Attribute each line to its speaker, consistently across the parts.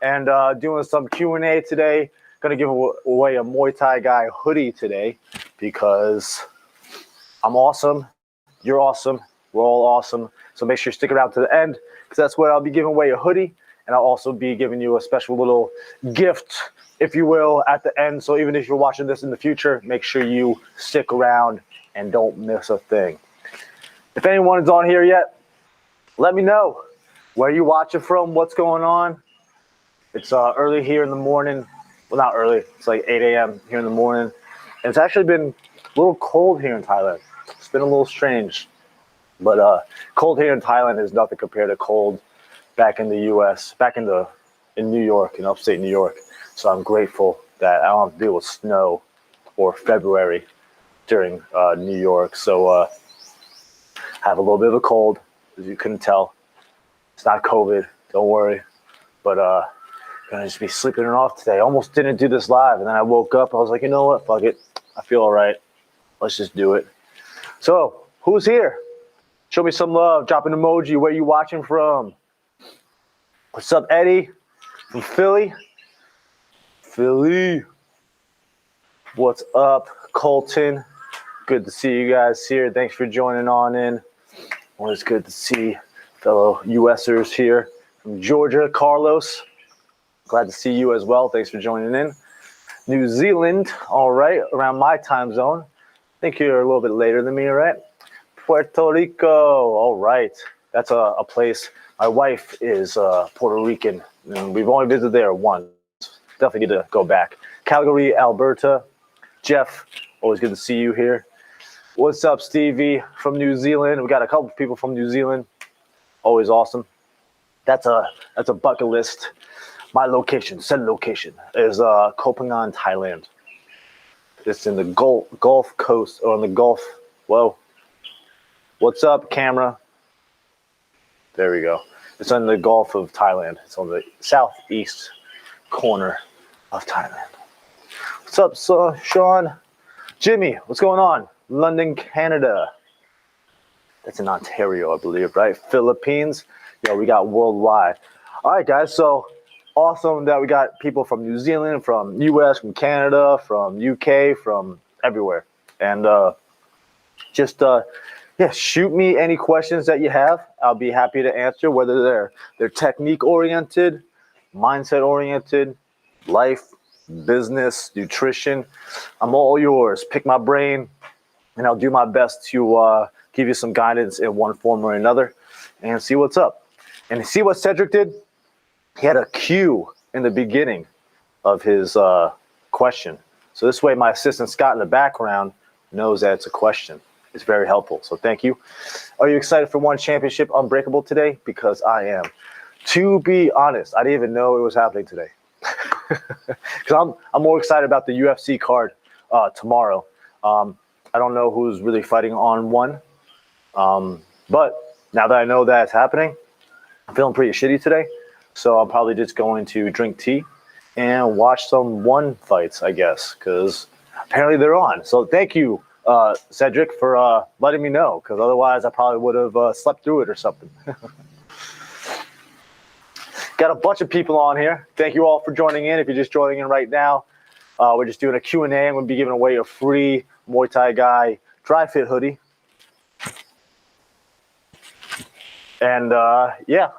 Speaker 1: and doing some Q&A today. Going to give away a Muay Thai guy hoodie today because I'm awesome, you're awesome, we're all awesome. So make sure you stick around to the end because that's where I'll be giving away a hoodie, and I'll also be giving you a special little gift, if you will, at the end. So even if you're watching this in the future, make sure you stick around and don't miss a thing. If anyone is on here yet, let me know. Where are you watching from? What's going on? It's early here in the morning. Well, not early. It's like 8 a.m. here in the morning. And it's actually been a little cold here in Thailand. It's been a little strange. But cold here in Thailand is nothing compared to cold back in the U.S., back in New York, in upstate New York. So I'm grateful that I don't have to deal with snow or February during New York. So I have a little bit of a cold, as you couldn't tell. It's not COVID, don't worry. But gonna just be sleeping it off today. Almost didn't do this live, and then I woke up. I was like, you know what? Fuck it. I feel all right. Let's just do it. So, who's here? Show me some love. Drop an emoji. Where you watching from? What's up, Eddie? From Philly? Philly. What's up, Colton? Good to see you guys here. Thanks for joining on in. Always good to see fellow USers here. From Georgia, Carlos. Glad to see you as well. Thanks for joining in. New Zealand, all right, around my time zone. I think you're a little bit later than me, right? Puerto Rico, all right. That's a place. My wife is Puerto Rican, and we've only visited there once. Definitely get to go back. Calgary, Alberta. Jeff, always good to see you here. What's up, Stevie from New Zealand? We got a couple people from New Zealand. Always awesome. That's a bucket list. My location, said location, is Koh Phangan, Thailand. It's in the Gulf Coast, or on the Gulf. Whoa. What's up, camera? There we go. It's on the Gulf of Thailand. It's on the southeast corner of Thailand. What's up, Sean? Jimmy, what's going on? London, Canada. That's in Ontario, I believe, right? Philippines. Yo, we got worldwide. All right, guys. So awesome that we got people from New Zealand, from US, from Canada, from UK, from everywhere. And yeah, shoot me any questions that you have. I'll be happy to answer, whether they're technique oriented, mindset oriented, life, business, nutrition. I'm all yours. Pick my brain, and I'll do my best to give you some guidance in one form or another and see what's up. And see what Cedric did? He had a cue in the beginning of his question. So this way my assistant Scott in the background knows that it's a question. It's very helpful. So thank you. Are you excited for One Championship Unbreakable today? Because I am. To be honest, I didn't even know it was happening today. Because I'm more excited about the UFC card tomorrow. I don't know who's really fighting on one. But now that I know that it's happening, I'm feeling pretty shitty today. So I'm probably just going to drink tea and watch some one fights, I guess, because apparently they're on. So thank you, Cedric, for letting me know, because otherwise I probably would have slept through it or something. Got a bunch of people on here. Thank you all for joining in. If you're just joining in right now, we're just doing a Q&A. I'm going to be giving away a free Muay Thai guy dry fit hoodie. And yeah,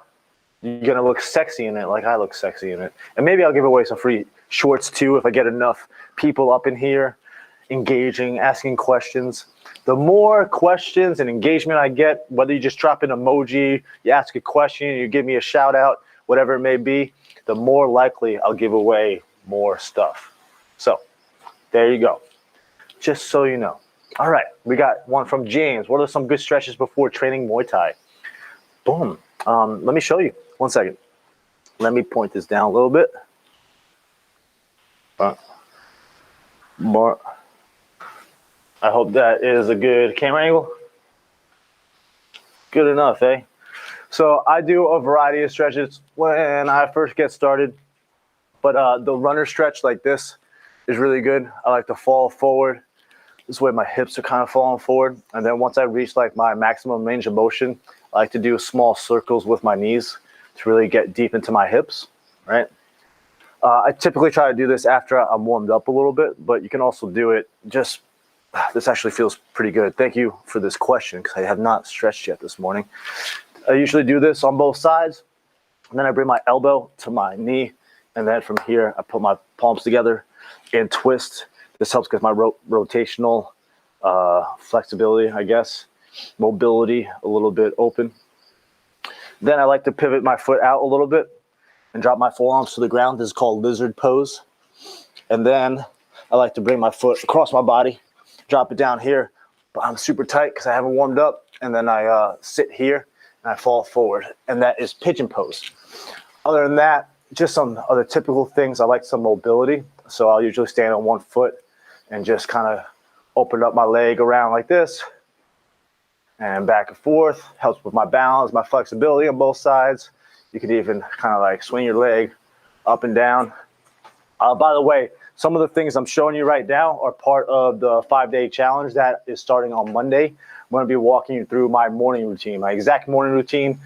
Speaker 1: you're going to look sexy in it like I look sexy in it. And maybe I'll give away some free shorts too if I get enough people up in here engaging, asking questions. The more questions and engagement I get, whether you just drop an emoji, you ask a question, you give me a shout out, whatever it may be, the more likely I'll give away more stuff. So there you go. Just so you know. All right, we got one from James. What are some good stretches before training Muay Thai? Boom. Let me show you. 1 second. Let me point this down a little bit. More. I hope that is a good camera angle. Good enough, eh? So I do a variety of stretches when I first get started. But the runner stretch like this is really good. I like to fall forward. This way my hips are kind of falling forward. And then once I reach like my maximum range of motion, I like to do small circles with my knees to really get deep into my hips, right? I typically try to do this after I'm warmed up a little bit, but you can also do it just, this actually feels pretty good. Thank you for this question because I have not stretched yet this morning. I usually do this on both sides, and then I bring my elbow to my knee, and then from here I put my palms together and twist. This helps with my rotational flexibility, I guess, mobility a little bit open. Then I like to pivot my foot out a little bit and drop my forearms to the ground. This is called lizard pose. And then I like to bring my foot across my body, drop it down here, but I'm super tight because I haven't warmed up. And then I sit here and I fall forward, and that is pigeon pose. Other than that, just some other typical things. I like some mobility, so I'll usually stand on one foot and just kind of open up my leg around like this and back and forth. Helps with my balance, my flexibility on both sides. You can even kind of like swing your leg up and down. By the way, some of the things I'm showing you right now are part of the 5-day challenge that is starting on Monday. I'm going to be walking you through my morning routine, my exact morning routine,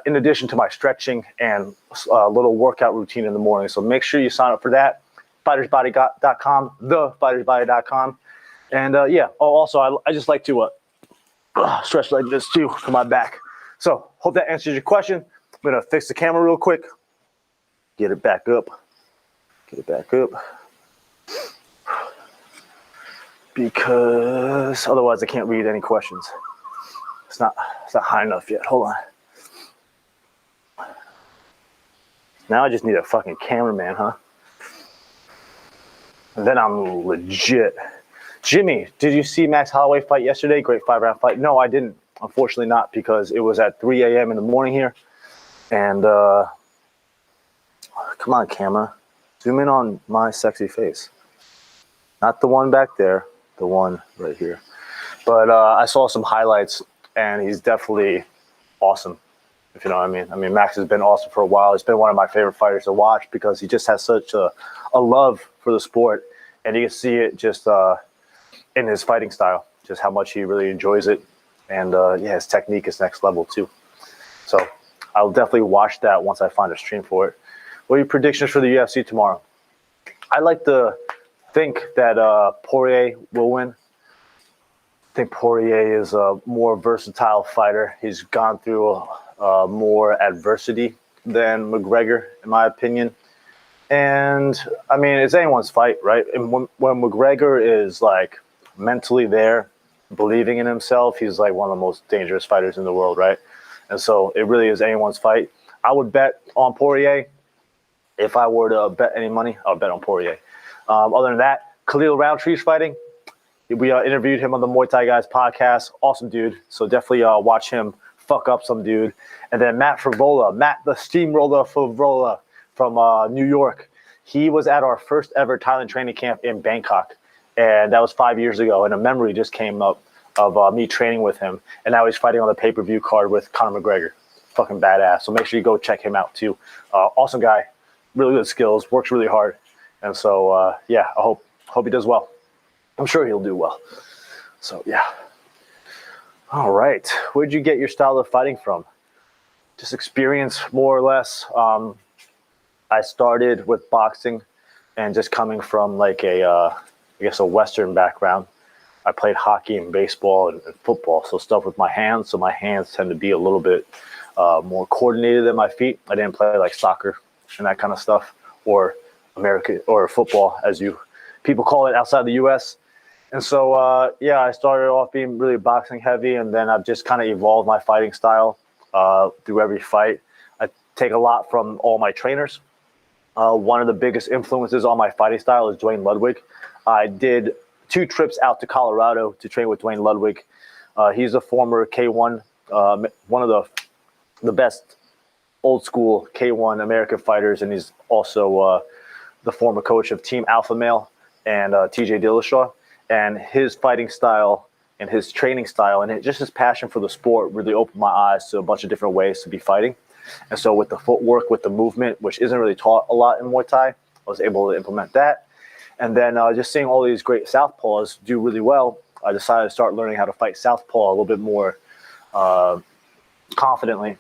Speaker 1: in addition to my stretching and a little workout routine in the morning. So make sure you sign up for that. FightersBody.com, thefightersbody.com. And also I just like to stretch like this too for my back. So hope that answers your question. I'm going to fix the camera real quick. Get it back up. Because otherwise I can't read any questions. It's not high enough yet. Hold on. Now I just need a fucking cameraman, huh? And then I'm legit. Jimmy, did you see Max Holloway fight yesterday? Great 5-round fight. No, I didn't. Unfortunately not, because it was at 3 a.m. in the morning here. And come on, camera. Zoom in on my sexy face. Not the one back there, the one right here. But I saw some highlights, and he's definitely awesome, if you know what I mean. I mean, Max has been awesome for a while. He's been one of my favorite fighters to watch because he just has such a love for the sport. And you can see it just in his fighting style, just how much he really enjoys it. And his technique is next level too. So I'll definitely watch that once I find a stream for it. What are your predictions for the UFC tomorrow? I like to think that Poirier will win. I think Poirier is a more versatile fighter. He's gone through more adversity than McGregor, in my opinion. And, I mean, it's anyone's fight, right? And when McGregor is, like, mentally there, believing in himself, he's, like, one of the most dangerous fighters in the world, right? And so it really is anyone's fight. I would bet on Poirier. If I were to bet any money, I would bet on Poirier. Other than that, Khalil Roundtree's fighting. We interviewed him on the Muay Thai Guys podcast. Awesome dude. So definitely watch him fuck up some dude. And then Matt the Steamroller Favola from New York. He was at our first ever Thailand training camp in Bangkok. And that was 5 years ago. And a memory just came up of me training with him. And now he's fighting on the pay-per-view card with Conor McGregor. Fucking badass. So make sure you go check him out too. Awesome guy. Really good skills. Works really hard. And so, I hope he does well. I'm sure he'll do well. So, yeah. All right. Where'd you get your style of fighting from? Just experience, more or less. I started with boxing and just coming from like a Western background. I played hockey and baseball and football, so stuff with my hands. So my hands tend to be a little bit more coordinated than my feet. I didn't play like soccer and that kind of stuff, or American or football, as people call it outside the U.S. And so, I started off being really boxing heavy, and then I've just kind of evolved my fighting style through every fight. I take a lot from all my trainers. One of the biggest influences on my fighting style is Dwayne Ludwig. I did 2 trips out to Colorado to train with Dwayne Ludwig. He's a former K1, one of the best old school K1 American fighters, and he's also the former coach of Team Alpha Male and TJ Dillashaw. And his fighting style and his training style and just his passion for the sport really opened my eyes to a bunch of different ways to be fighting. And so with the footwork, with the movement, which isn't really taught a lot in Muay Thai, I was able to implement that. And then just seeing all these great southpaws do really well, I decided to start learning how to fight southpaw a little bit more confidently.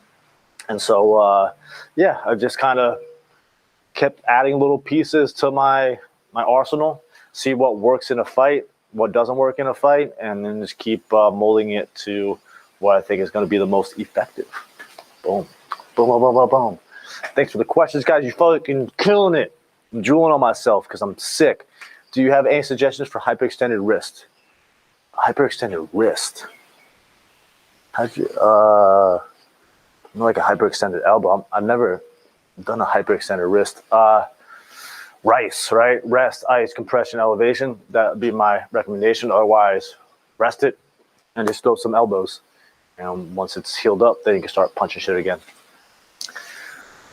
Speaker 1: And so, I've just kind of kept adding little pieces to my arsenal, see what works in a fight, what doesn't work in a fight, and then just keep molding it to what I think is going to be the most effective. Boom. Boom, boom, boom, boom, boom. Thanks for the questions, guys. You're fucking killing it. I'm drooling on myself because I'm sick. Do you have any suggestions for hyperextended wrist? Hyperextended wrist. How'd you, like a hyperextended elbow. I've never done a hyperextended wrist. Rice, right? Rest, ice, compression, elevation. That would be my recommendation. Otherwise, rest it and just throw some elbows. And once it's healed up, then you can start punching shit again.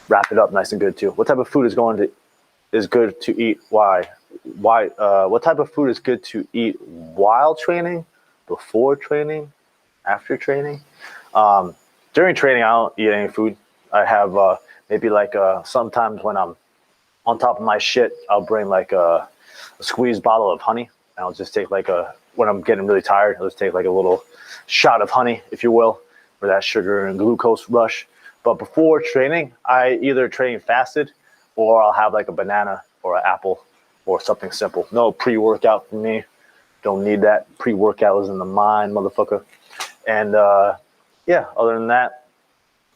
Speaker 1: Wrap it up nice and good too. What type of food is good to eat? Why? What type of food is good to eat while training, before training, after training? During training, I don't eat any food. I have maybe like sometimes when I'm on top of my shit, I'll bring like a squeezed bottle of honey. And I'll just take like when I'm getting really tired, I'll just take like a little shot of honey, if you will, for that sugar and glucose rush. But before training, I either train fasted or I'll have like a banana or an apple or something simple. No pre-workout for me. Don't need that. Pre-workout is in the mind, motherfucker. And yeah, other than that,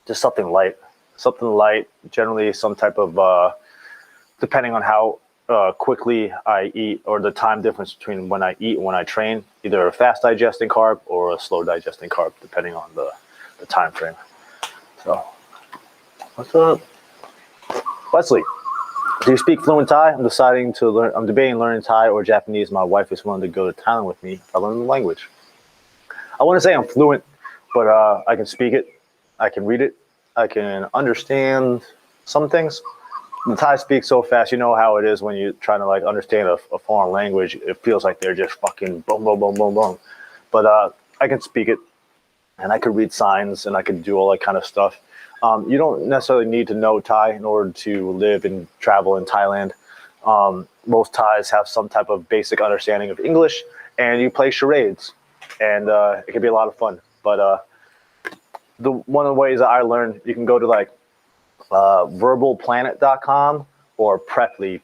Speaker 1: just something light. Something light, generally some type of, depending on how quickly I eat or the time difference between when I eat and when I train, either a fast digesting carb or a slow digesting carb, depending on the time frame. So, what's up? Wesley, do you speak fluent Thai? I'm debating learning Thai or Japanese. My wife is willing to go to Thailand with me if I learn the language. I want to say I'm fluent, but I can speak it. I can read it. I can understand some things. The Thai speaks so fast. You know how it is when you're trying to like understand a foreign language. It feels like they're just fucking boom, boom, boom, boom, boom. But I can speak it, and I could read signs, and I could do all that kind of stuff. You don't necessarily need to know Thai in order to live and travel in Thailand. Most Thais have some type of basic understanding of English, and you play charades, and it can be a lot of fun. But one of the ways that I learned, you can go to like verbalplanet.com or Preply,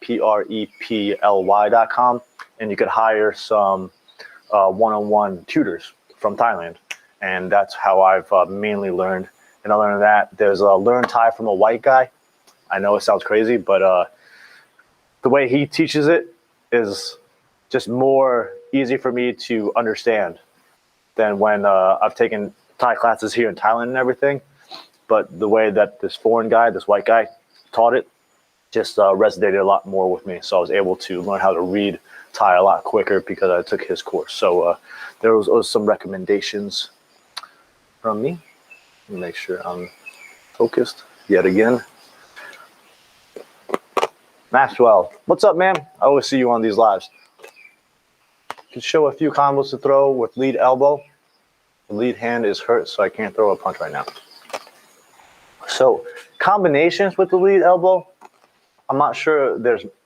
Speaker 1: Preply.com, and you could hire some one-on-one tutors from Thailand, and that's how I've mainly learned. And other than that, there's Learn Thai from a White Guy. I know it sounds crazy, but the way he teaches it is just more easy for me to understand than when I've taken Thai classes here in Thailand and everything. But the way that this foreign guy, this white guy, taught it just resonated a lot more with me. So I was able to learn how to read Thai a lot quicker because I took his course. So there was some recommendations from me. Let me make sure I'm focused yet again. Maxwell, what's up, man? I always see you on these lives. Can show a few combos to throw with lead elbow. The lead hand is hurt, so I can't throw a punch right now. So combinations with the lead elbow, I'm not sure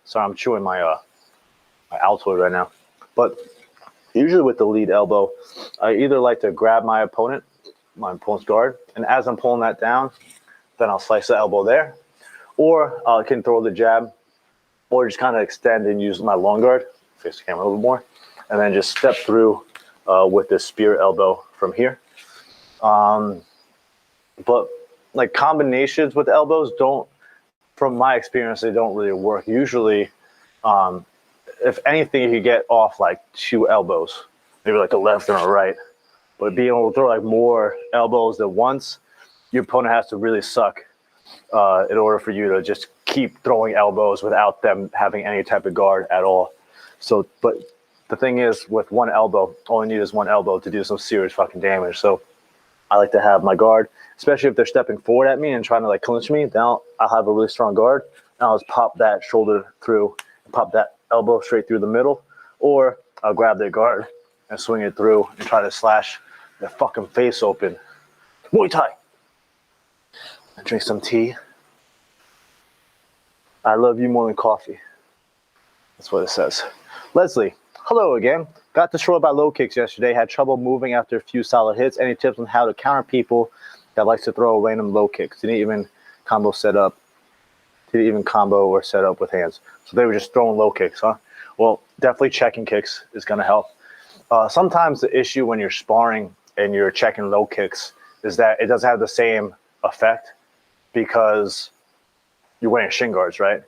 Speaker 1: sorry, I'm chewing my Altoid right now. But usually with the lead elbow, I either like to grab my opponent's guard, and as I'm pulling that down, then I'll slice the elbow there. Or I can throw the jab, or just kind of extend and use my long guard, face the camera a little bit more, and then just step through with this spear elbow from here. But like combinations with elbows from my experience, they don't really work. Usually, if anything, you could get off like 2 elbows, maybe like a left and a right. But being able to throw like more elbows at once, your opponent has to really suck in order for you to just keep throwing elbows without them having any type of guard at all. So, but the thing is, with one elbow, all you need is one elbow to do some serious fucking damage. So I like to have my guard, especially if they're stepping forward at me and trying to like clinch me. Now I'll have a really strong guard. And I'll just pop that shoulder through and pop that elbow straight through the middle. Or I'll grab their guard and swing it through and try to slash their fucking face open. Muay Thai. I drink some tea. I love you more than coffee. That's what it says. Leslie, hello again. Got destroyed by low kicks yesterday. Had trouble moving after a few solid hits. Any tips on how to counter people that likes to throw random low kicks? Didn't even combo set up. Did he even combo or set up with hands? So they were just throwing low kicks, huh? Well, definitely checking kicks is going to help. Sometimes the issue when you're sparring and you're checking low kicks is that it doesn't have the same effect because you're wearing shin guards, right?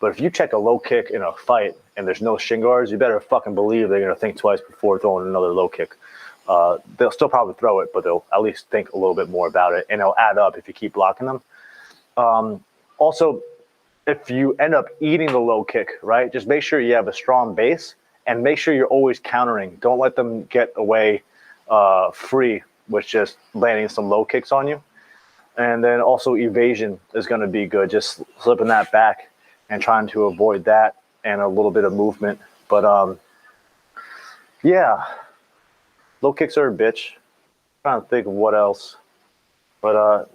Speaker 1: But if you check a low kick in a fight and there's no shin guards, you better fucking believe they're going to think twice before throwing another low kick. They'll still probably throw it, but they'll at least think a little bit more about it, and it'll add up if you keep blocking them. Also, if you end up eating the low kick, right, just make sure you have a strong base and make sure you're always countering. Don't let them get away free with just landing some low kicks on you. And then also evasion is going to be good, just slipping that back and trying to avoid that and a little bit of movement. But, yeah, low kicks are a bitch. I'm trying to think of what else. But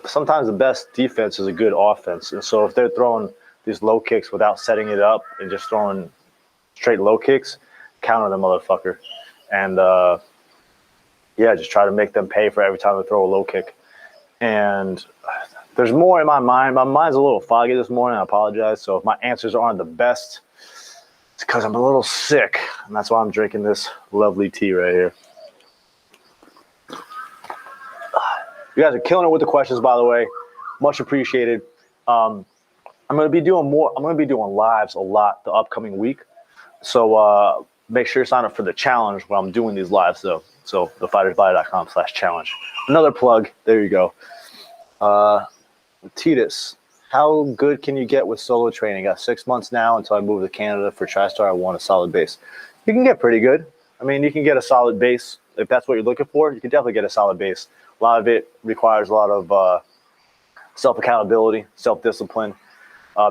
Speaker 1: sometimes the best defense is a good offense. And so if they're throwing these low kicks without setting it up and just throwing straight low kicks, counter the motherfucker. And, yeah, just try to make them pay for every time they throw a low kick. And there's more in my mind. My mind's a little foggy this morning. I apologize. So if my answers aren't the best, it's because I'm a little sick. And that's why I'm drinking this lovely tea right here. You guys are killing it with the questions, by the way. Much appreciated. I'm going to be doing more. I'm going to be doing lives a lot the upcoming week. So make sure you sign up for the challenge while I'm doing these lives, though. So thefightersbody.com/challenge. Another plug. There you go. Titus, how good can you get with solo training? Got 6 months now until I move to Canada for TriStar. I want a solid base. You can get pretty good. I mean, you can get a solid base. If that's what you're looking for, you can definitely get a solid base. A lot of it requires a lot of self-accountability, self-discipline,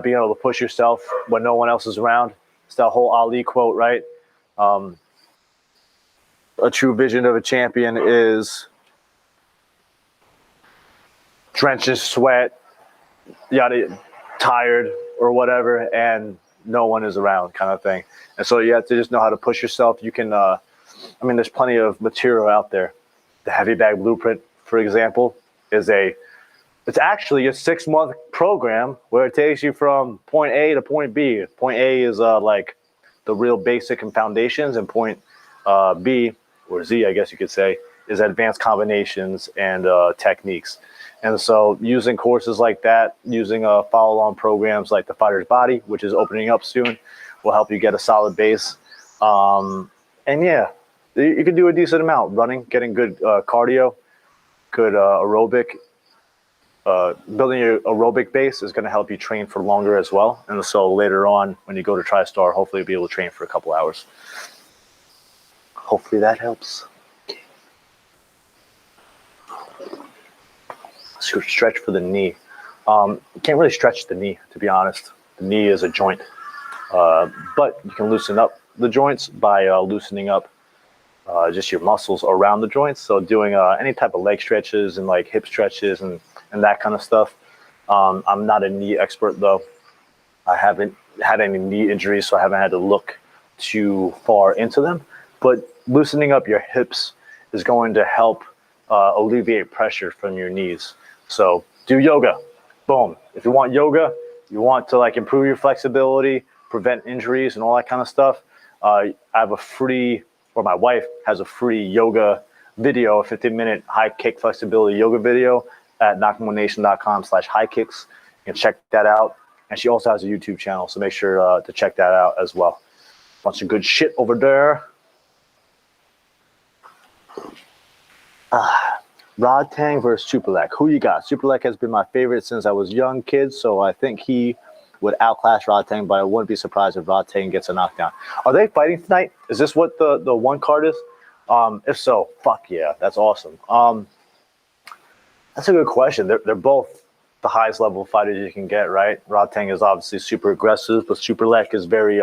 Speaker 1: being able to push yourself when no one else is around. It's that whole Ali quote, right? A true vision of a champion is drenched in sweat, tired or whatever, and no one is around kind of thing. And so you have to just know how to push yourself. You can, there's plenty of material out there. The Heavy Bag Blueprint, for example, it's actually a 6-month program where it takes you from point A to point B. Point A is like the real basic and foundations, and point B, or Z, I guess you could say, is advanced combinations and techniques. And so using courses like that, using follow-on programs like the Fighter's Body, which is opening up soon, will help you get a solid base. And yeah, you can do a decent amount. Running, getting good cardio, good aerobic. Building your aerobic base is going to help you train for longer as well. And so later on, when you go to TriStar, hopefully you'll be able to train for a couple hours. Hopefully that helps. Stretch for the knee. You can't really stretch the knee, to be honest. The knee is a joint. But you can loosen up the joints by loosening up just your muscles around the joints. So doing any type of leg stretches and like hip stretches and that kind of stuff. I'm not a knee expert, though. I haven't had any knee injuries, so I haven't had to look too far into them. But loosening up your hips is going to help alleviate pressure from your knees. So do yoga. Boom. If you want yoga, you want to like improve your flexibility, prevent injuries and all that kind of stuff. I have a free, or my wife has a free yoga video, a 15-minute high kick flexibility yoga video at nakmuaynation.com/high kicks. You can check that out. And she also has a YouTube channel, so make sure to check that out as well. Bunch of good shit over there. Rod Tang versus Superlek. Who you got? Superlek has been my favorite since I was a young kid, so I think he would outclass Rod Tang, but I wouldn't be surprised if Rod Tang gets a knockdown. Are they fighting tonight? Is this what the one card is? If so, fuck yeah, that's awesome. That's a good question. They're both the highest level of fighters you can get, right? Rod Tang is obviously super aggressive, but Superlek is very,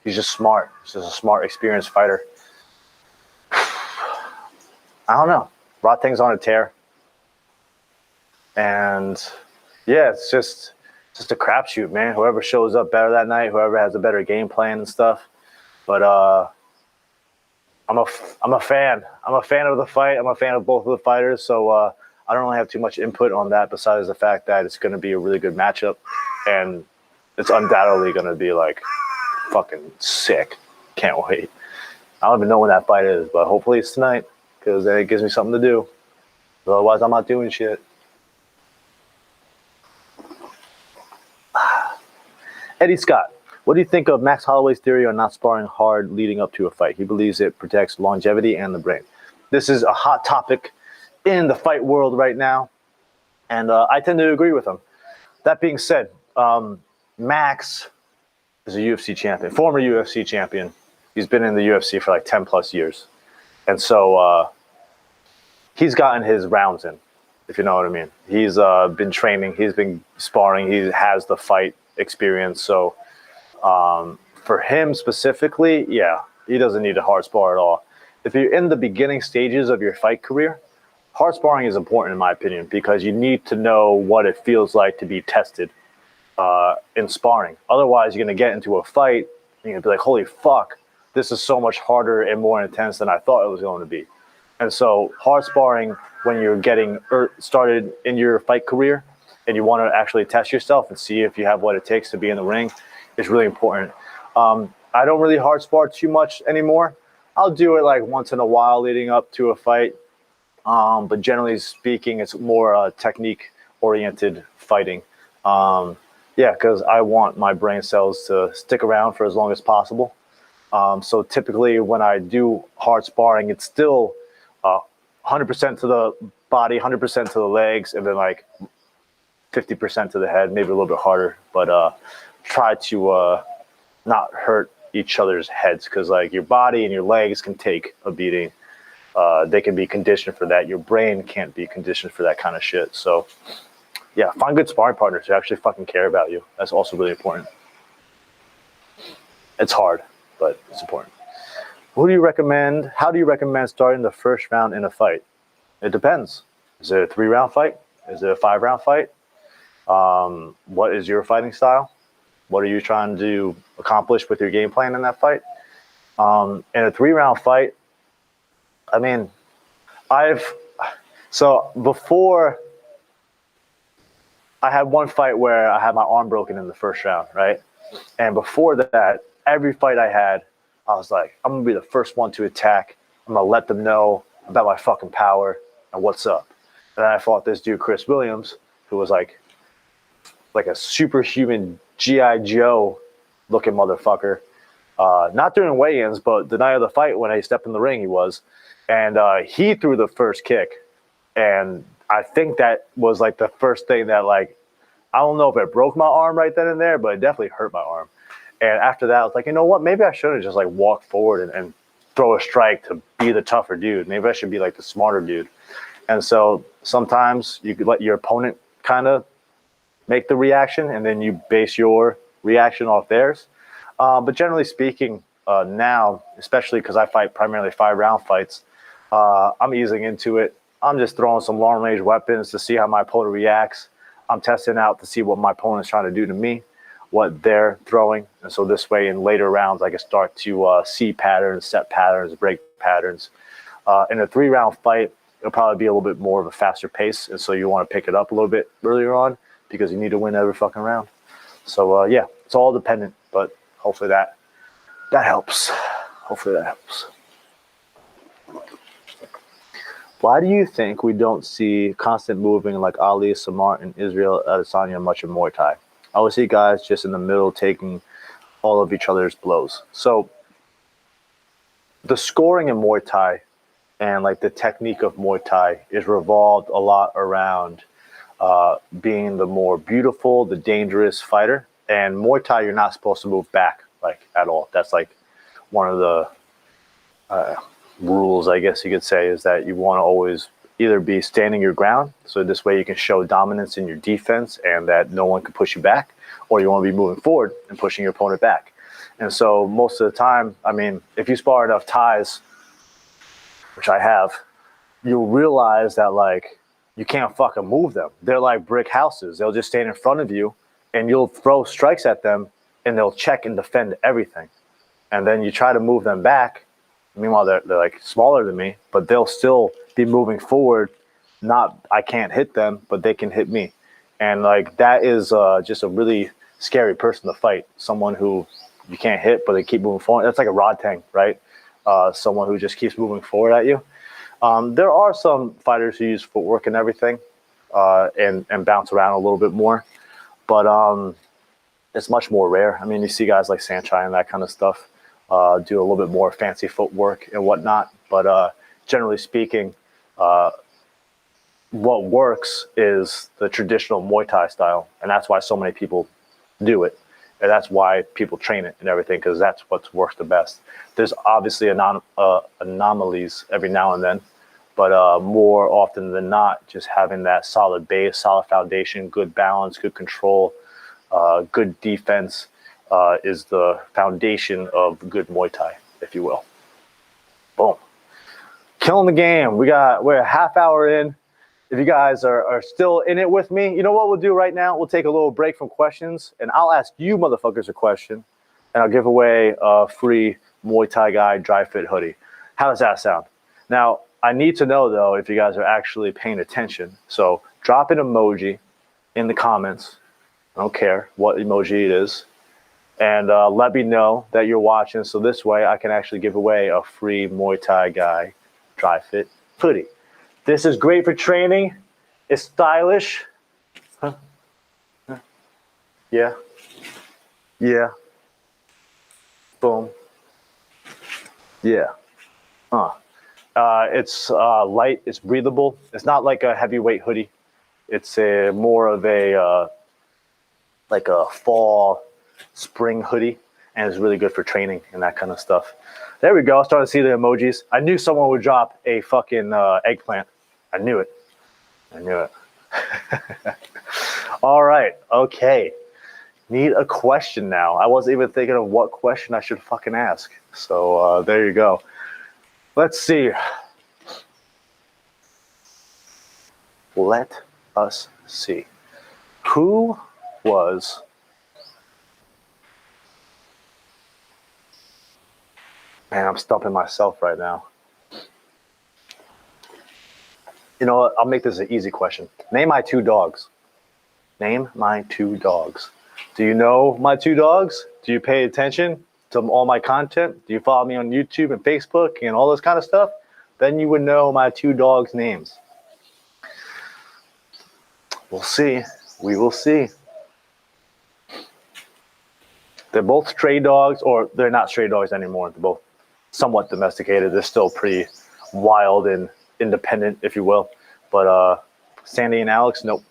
Speaker 1: he's just smart. He's just a smart, experienced fighter. I don't know. Rod Tang's on a tear. And yeah, it's just a crapshoot, man. Whoever shows up better that night, whoever has a better game plan and stuff. But I'm a fan. I'm a fan of the fight. I'm a fan of both of the fighters. So I don't really have too much input on that besides the fact that it's going to be a really good matchup, and it's undoubtedly going to be like fucking sick. Can't wait. I don't even know when that fight is, but hopefully it's tonight because then it gives me something to do. Otherwise, I'm not doing shit. Eddie Scott, what do you think of Max Holloway's theory on not sparring hard leading up to a fight? He believes it protects longevity and the brain. This is a hot topic in the fight world right now, and I tend to agree with him. That being said, Max is a UFC champion, former UFC champion. He's been in the UFC for like 10 plus years. And so he's gotten his rounds in, if you know what I mean. He's been training, he's been sparring, he has the fight experience. So for him specifically, yeah, he doesn't need a hard spar at all. If you're in the beginning stages of your fight career, hard sparring is important in my opinion because you need to know what it feels like to be tested in sparring. Otherwise, you're going to get into a fight and you're going to be like, holy fuck, this is so much harder and more intense than I thought it was going to be. And so hard sparring when you're getting started in your fight career and you want to actually test yourself and see if you have what it takes to be in the ring is really important. I don't really hard spar too much anymore. I'll do it like once in a while leading up to a fight. But generally speaking, it's more technique-oriented fighting. Yeah, because I want my brain cells to stick around for as long as possible. So typically when I do hard sparring, it's still 100% to the body, 100% to the legs, and then like 50% to the head, maybe a little bit harder. But try to not hurt each other's heads because like your body and your legs can take a beating. They can be conditioned for that. Your brain can't be conditioned for that kind of shit. So yeah, find good sparring partners who actually fucking care about you. That's also really important. It's hard, but it's important. Who do you recommend? How do you recommend starting the first round in a fight? It depends. Is it a 3-round fight? Is it a 5-round fight? What is your fighting style? What are you trying to accomplish with your game plan in that fight? In a 3-round fight, I mean, before I had one fight where I had my arm broken in the first round, right? And before that, every fight I had, I was like, I'm going to be the first one to attack. I'm going to let them know about my fucking power and what's up. And then I fought this dude, Chris Williams, who was like a superhuman G.I. Joe looking motherfucker. Not during weigh-ins, but the night of the fight when I stepped in the ring, he was. And he threw the first kick. And I think that was like the first thing that like, I don't know if it broke my arm right then and there, but it definitely hurt my arm. And after that, I was like, you know what? Maybe I should have just like walked forward and throw a strike to be the tougher dude. Maybe I should be like the smarter dude. And so sometimes you could let your opponent kind of make the reaction and then you base your reaction off theirs. But generally speaking, now, especially because I fight primarily 5-round fights, I'm easing into it. I'm just throwing some long-range weapons to see how my opponent reacts. I'm testing out to see what my opponent's trying to do to me, what they're throwing. And so this way in later rounds, I can start to see patterns, set patterns, break patterns. In a 3-round fight, it'll probably be a little bit more of a faster pace. And so you want to pick it up a little bit earlier on because you need to win every fucking round. So, yeah, it's all dependent, but hopefully that helps. Hopefully that helps. Why do you think we don't see constant moving like Ali, Samart, and Israel Adesanya much in Muay Thai? I always see guys just in the middle taking all of each other's blows. So the scoring in Muay Thai and like the technique of Muay Thai is revolved a lot around being the more beautiful, the dangerous fighter. And Muay Thai, you're not supposed to move back like at all. That's like one of the rules, I guess you could say, is that you want to always either be standing your ground, so this way you can show dominance in your defense and that no one can push you back, or you want to be moving forward and pushing your opponent back. And so most of the time, I mean, if you spar enough Thais, which I have, you'll realize that like you can't fucking move them. They're like brick houses. They'll just stand in front of you and you'll throw strikes at them and they'll check and defend everything. And then you try to move them back. Meanwhile, they're like smaller than me, but they'll still be moving forward I can't hit them, but they can hit me. And like that is just a really scary person to fight. Someone who you can't hit, but they keep moving forward. That's like a rod tang, right? Someone who just keeps moving forward at you. There are some fighters who use footwork and everything, and bounce around a little bit more, but it's much more rare. I mean, you see guys like Sanchai and that kind of stuff do a little bit more fancy footwork and whatnot. But generally speaking, what works is the traditional Muay Thai style, and that's why so many people do it, and that's why people train it and everything, because that's what works the best. There's obviously anomalies every now and then, but more often than not, just having that solid base, solid foundation, good balance, good control, good defense is the foundation of good Muay Thai, if you will. Boom. Killing the game. We're a half hour in. If you guys are still in it with me, you know what we'll do right now? We'll take a little break from questions, and I'll ask you motherfuckers a question, and I'll give away a free Muay Thai Guy dry fit hoodie. How does that sound? Now, I need to know, though, if you guys are actually paying attention. So drop an emoji in the comments. I don't care what emoji it is. And let me know that you're watching, so this way I can actually give away a free Muay Thai Guy dry fit hoodie. This is great for training. It's stylish. Huh? Yeah. Yeah. Boom. Yeah. It's light. It's breathable. It's not like a heavyweight hoodie. It's more of a like a fall, spring hoodie, and it's really good for training and that kind of stuff. There we go. I'm starting to see the emojis. I knew someone would drop a fucking eggplant. I knew it. All right. Okay. Need a question now. I wasn't even thinking of what question I should fucking ask. So there you go. Let's see. Let us see. Who was... Man, I'm stumping myself right now. You know what? I'll make this an easy question. Name my two dogs. Name my two dogs. Do you know my two dogs? Do you pay attention to all my content? Do you follow me on YouTube and Facebook and all this kind of stuff? Then you would know my two dogs' names. We'll see. We will see. They're both stray dogs, or they're not stray dogs anymore. They're both somewhat domesticated. They're still pretty wild and independent, if you will. But Sandy and Alex, nope.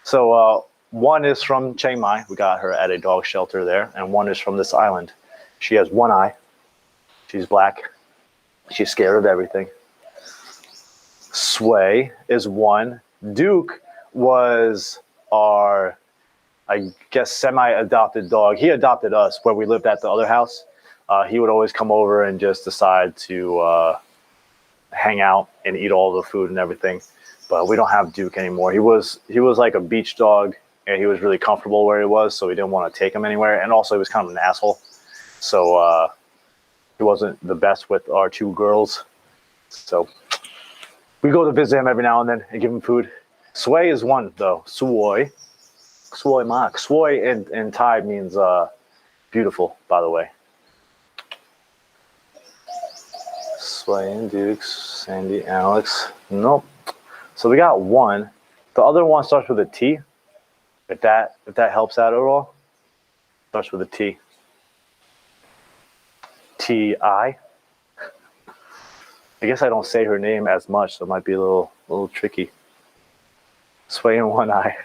Speaker 1: So one is from Chiang Mai. We got her at a dog shelter there. And one is from this island. She has one eye. She's black. She's scared of everything. Sway is one. Duke was our, I guess, semi-adopted dog. He adopted us where we lived at the other house. He would always come over and just decide to hang out and eat all the food and everything. But we don't have Duke anymore. He was like a beach dog, and he was really comfortable where he was, so we didn't want to take him anywhere. And also, he was kind of an asshole. So he wasn't the best with our two girls. So we go to visit him every now and then and give him food. Sway is one, though. Sway. Sway Mak. Sway in Thai means beautiful, by the way. Sway and Dukes, Sandy, Alex. Nope. So we got one. The other one starts with a T. If that helps out at all. Starts with a T. T-I. I guess I don't say her name as much, so it might be a little tricky. Sway in one eye.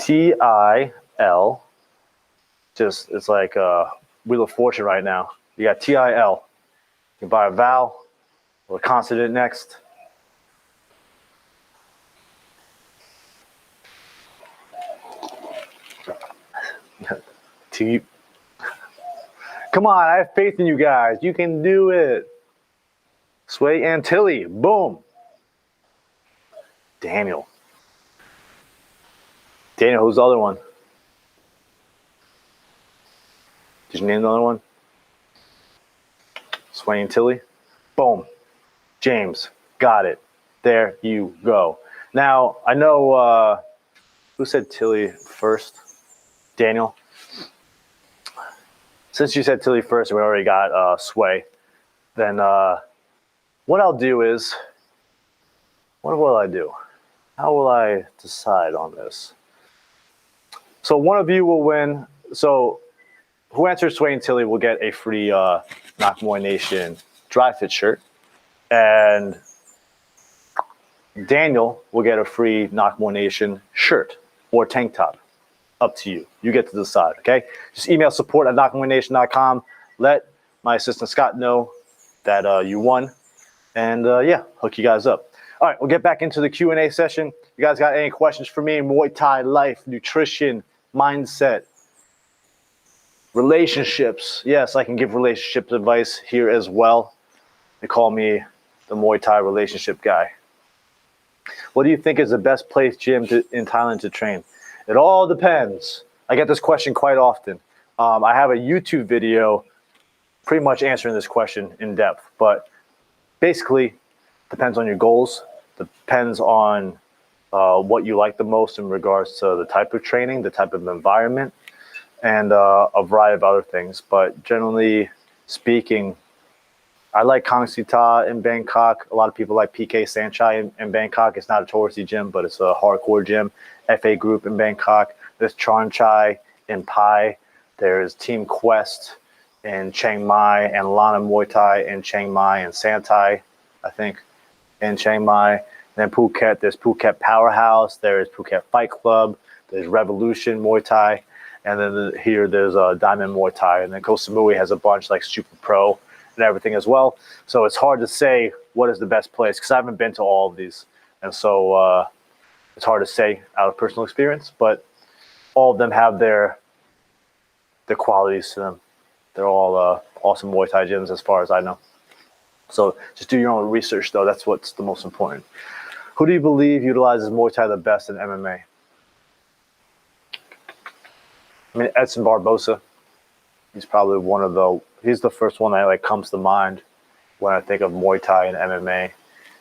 Speaker 1: T-I-L. Just, it's like Wheel of Fortune right now. You got T-I-L. You can buy a vowel or a consonant next. T. Come on, I have faith in you guys. You can do it. Sway Antilli. Boom. Daniel. Daniel, who's the other one? Did you name the other one? Swain Tilly. Boom. James. Got it. There you go. Now, I know who said Tilly first? Daniel. Since you said Tilly first and we already got Sway, then what I'll do is, what will I do? How will I decide on this? So one of you will win. So who answers Sway and Tilly will get a free Nak Muay Nation dry fit shirt. And Daniel will get a free Nak Muay Nation shirt or tank top. Up to you. You get to decide, okay? Just email support@nakmuaynation.com. Let my assistant Scott know that you won. And yeah, hook you guys up. All right, we'll get back into the Q&A session. You guys got any questions for me? Muay Thai, life, nutrition, mindset, relationships. Yes, I can give relationship advice here as well. They call me the Muay Thai relationship guy. What do you think is the best place gym in Thailand to train? It all depends. I get this question quite often. I have a YouTube video pretty much answering this question in depth, but basically depends on your goals, depends on what you like the most in regards to the type of training, the type of environment, and a variety of other things. But generally speaking, I like Kang Sita in Bangkok. A lot of people like PK Sanchai in Bangkok. It's not a touristy gym, but it's a hardcore gym. FA Group in Bangkok. There's Chai in Pai. There's Team Quest in Chiang Mai and Lana Muay Thai in Chiang Mai and Santai, I think, in Chiang Mai. And then Phuket, there's Phuket Powerhouse. There's Phuket Fight Club. There's Revolution Muay Thai. And then here there's Diamond Muay Thai. And then Koh Samui has a bunch like Super Pro and everything as well. So it's hard to say what is the best place because I haven't been to all of these. And so it's hard to say out of personal experience, but all of them have their qualities to them. They're all awesome Muay Thai gyms as far as I know. So just do your own research, though. That's what's the most important. Who do you believe utilizes Muay Thai the best in MMA? I mean, Edson Barbosa. He's probably he's the first one that like comes to mind when I think of Muay Thai and MMA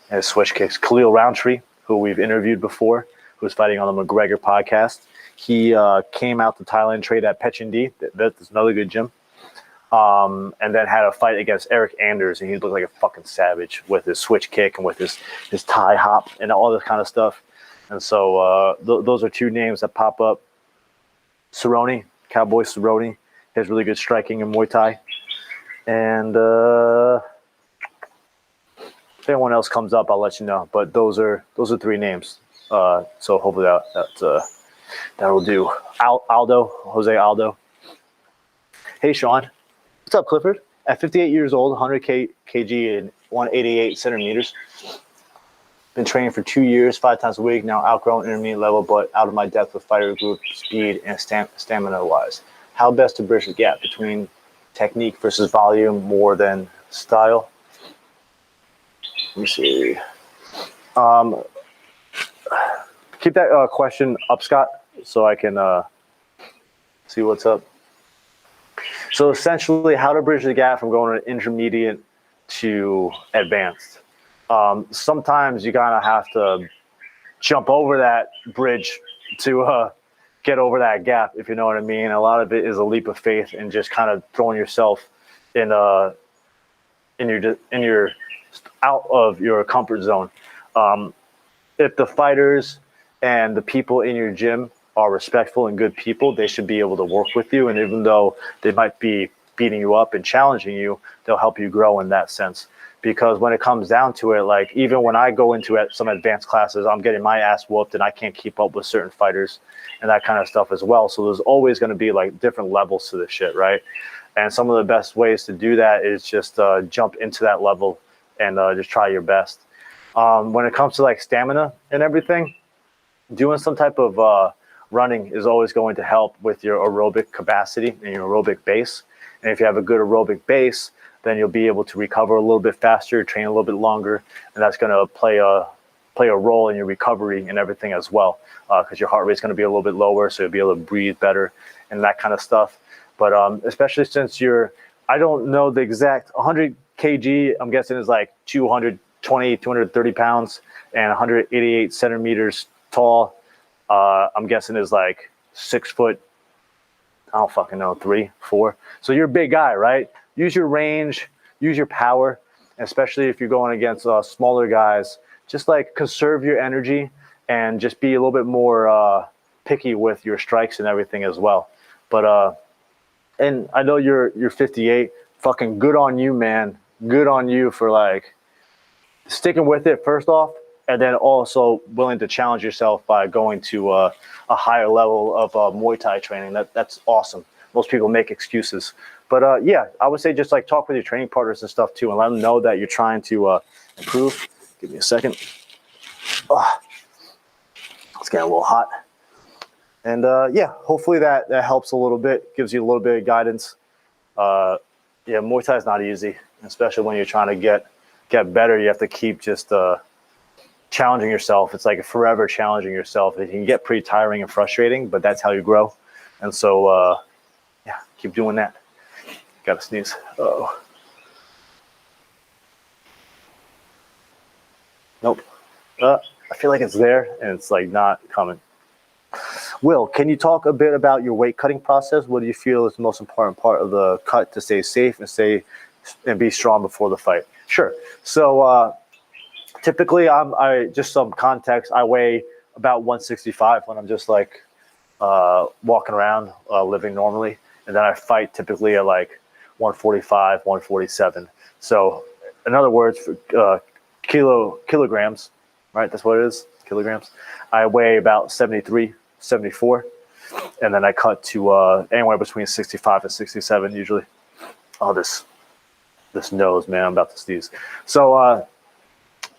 Speaker 1: and switch kicks. Khalil Roundtree, who we've interviewed before, who's fighting on the McGregor podcast. He came out to Thailand, trained at Pechindi. That's another good gym. And then had a fight against Eric Anders, and he looked like a fucking savage with his switch kick and with his Thai hop and all this kind of stuff. And so those are two names that pop up. Cerrone, Cowboy Cerrone, has really good striking in Muay Thai. And if anyone else comes up, I'll let you know. But those are three names. So hopefully that'll do. Jose Aldo. Hey, Sean. What's up, Clifford? At 58 years old, 100 kg and 188 centimeters. Been training for 2 years, 5 times a week. Now outgrown intermediate level, but out of my depth with fighter group, speed, and stamina-wise. How best to bridge the gap between technique versus volume more than style? Let me see. Keep that question up, Scott, so I can see what's up. So essentially, how to bridge the gap from going to intermediate to advanced. Sometimes you kind of have to jump over that bridge to get over that gap, if you know what I mean. A lot of it is a leap of faith and just kind of throwing yourself in your out of your comfort zone. If the fighters and the people in your gym are respectful and good people, they should be able to work with you. And even though they might be beating you up and challenging you, they'll help you grow in that sense. Because when it comes down to it, like even when I go into some advanced classes, I'm getting my ass whooped and I can't keep up with certain fighters and that kind of stuff as well. So there's always going to be like different levels to this shit, right? And some of the best ways to do that is just jump into that level and just try your best. When it comes to like stamina and everything, doing some type of running is always going to help with your aerobic capacity and your aerobic base. And if you have a good aerobic base, then you'll be able to recover a little bit faster, train a little bit longer, and that's going to play a role in your recovery and everything as well, because your heart rate is going to be a little bit lower, so you'll be able to breathe better and that kind of stuff. But especially since I don't know the exact 100 kg, I'm guessing, is like 220, 230 pounds and 188 centimeters tall. I'm guessing is like 6 foot, I don't fucking know, 3, 4. So you're a big guy, right? Use your range, use your power, especially if you're going against smaller guys. Just like conserve your energy and just be a little bit more picky with your strikes and everything as well. But and I know you're 58. Fucking good on you, man. Good on you for like sticking with it first off, and then also willing to challenge yourself by going to a higher level of Muay Thai training. That's awesome. Most people make excuses, but yeah, I would say just like talk with your training partners and stuff too, and let them know that you're trying to improve. Give me a second. Oh, it's getting a little hot. And yeah, hopefully that helps a little bit, gives you a little bit of guidance. Yeah, Muay Thai is not easy, especially when you're trying to get better. You have to keep just challenging yourself. It's like forever challenging yourself. It can get pretty tiring and frustrating, but that's how you grow. And so, yeah, keep doing that. Gotta sneeze. Oh. Nope. I feel like it's there, and it's like not coming. Will, can you talk a bit about your weight cutting process? What do you feel is the most important part of the cut to stay safe and be strong before the fight? Sure. So typically, I just some context. I weigh about 165 when I'm just like walking around, living normally, and then I fight typically at like 145, 147. So, in other words, kilograms, right? That's what it is, kilograms. I weigh about 73, 74, and then I cut to anywhere between 65 and 67 usually. Oh, this nose, man, I'm about to sneeze. So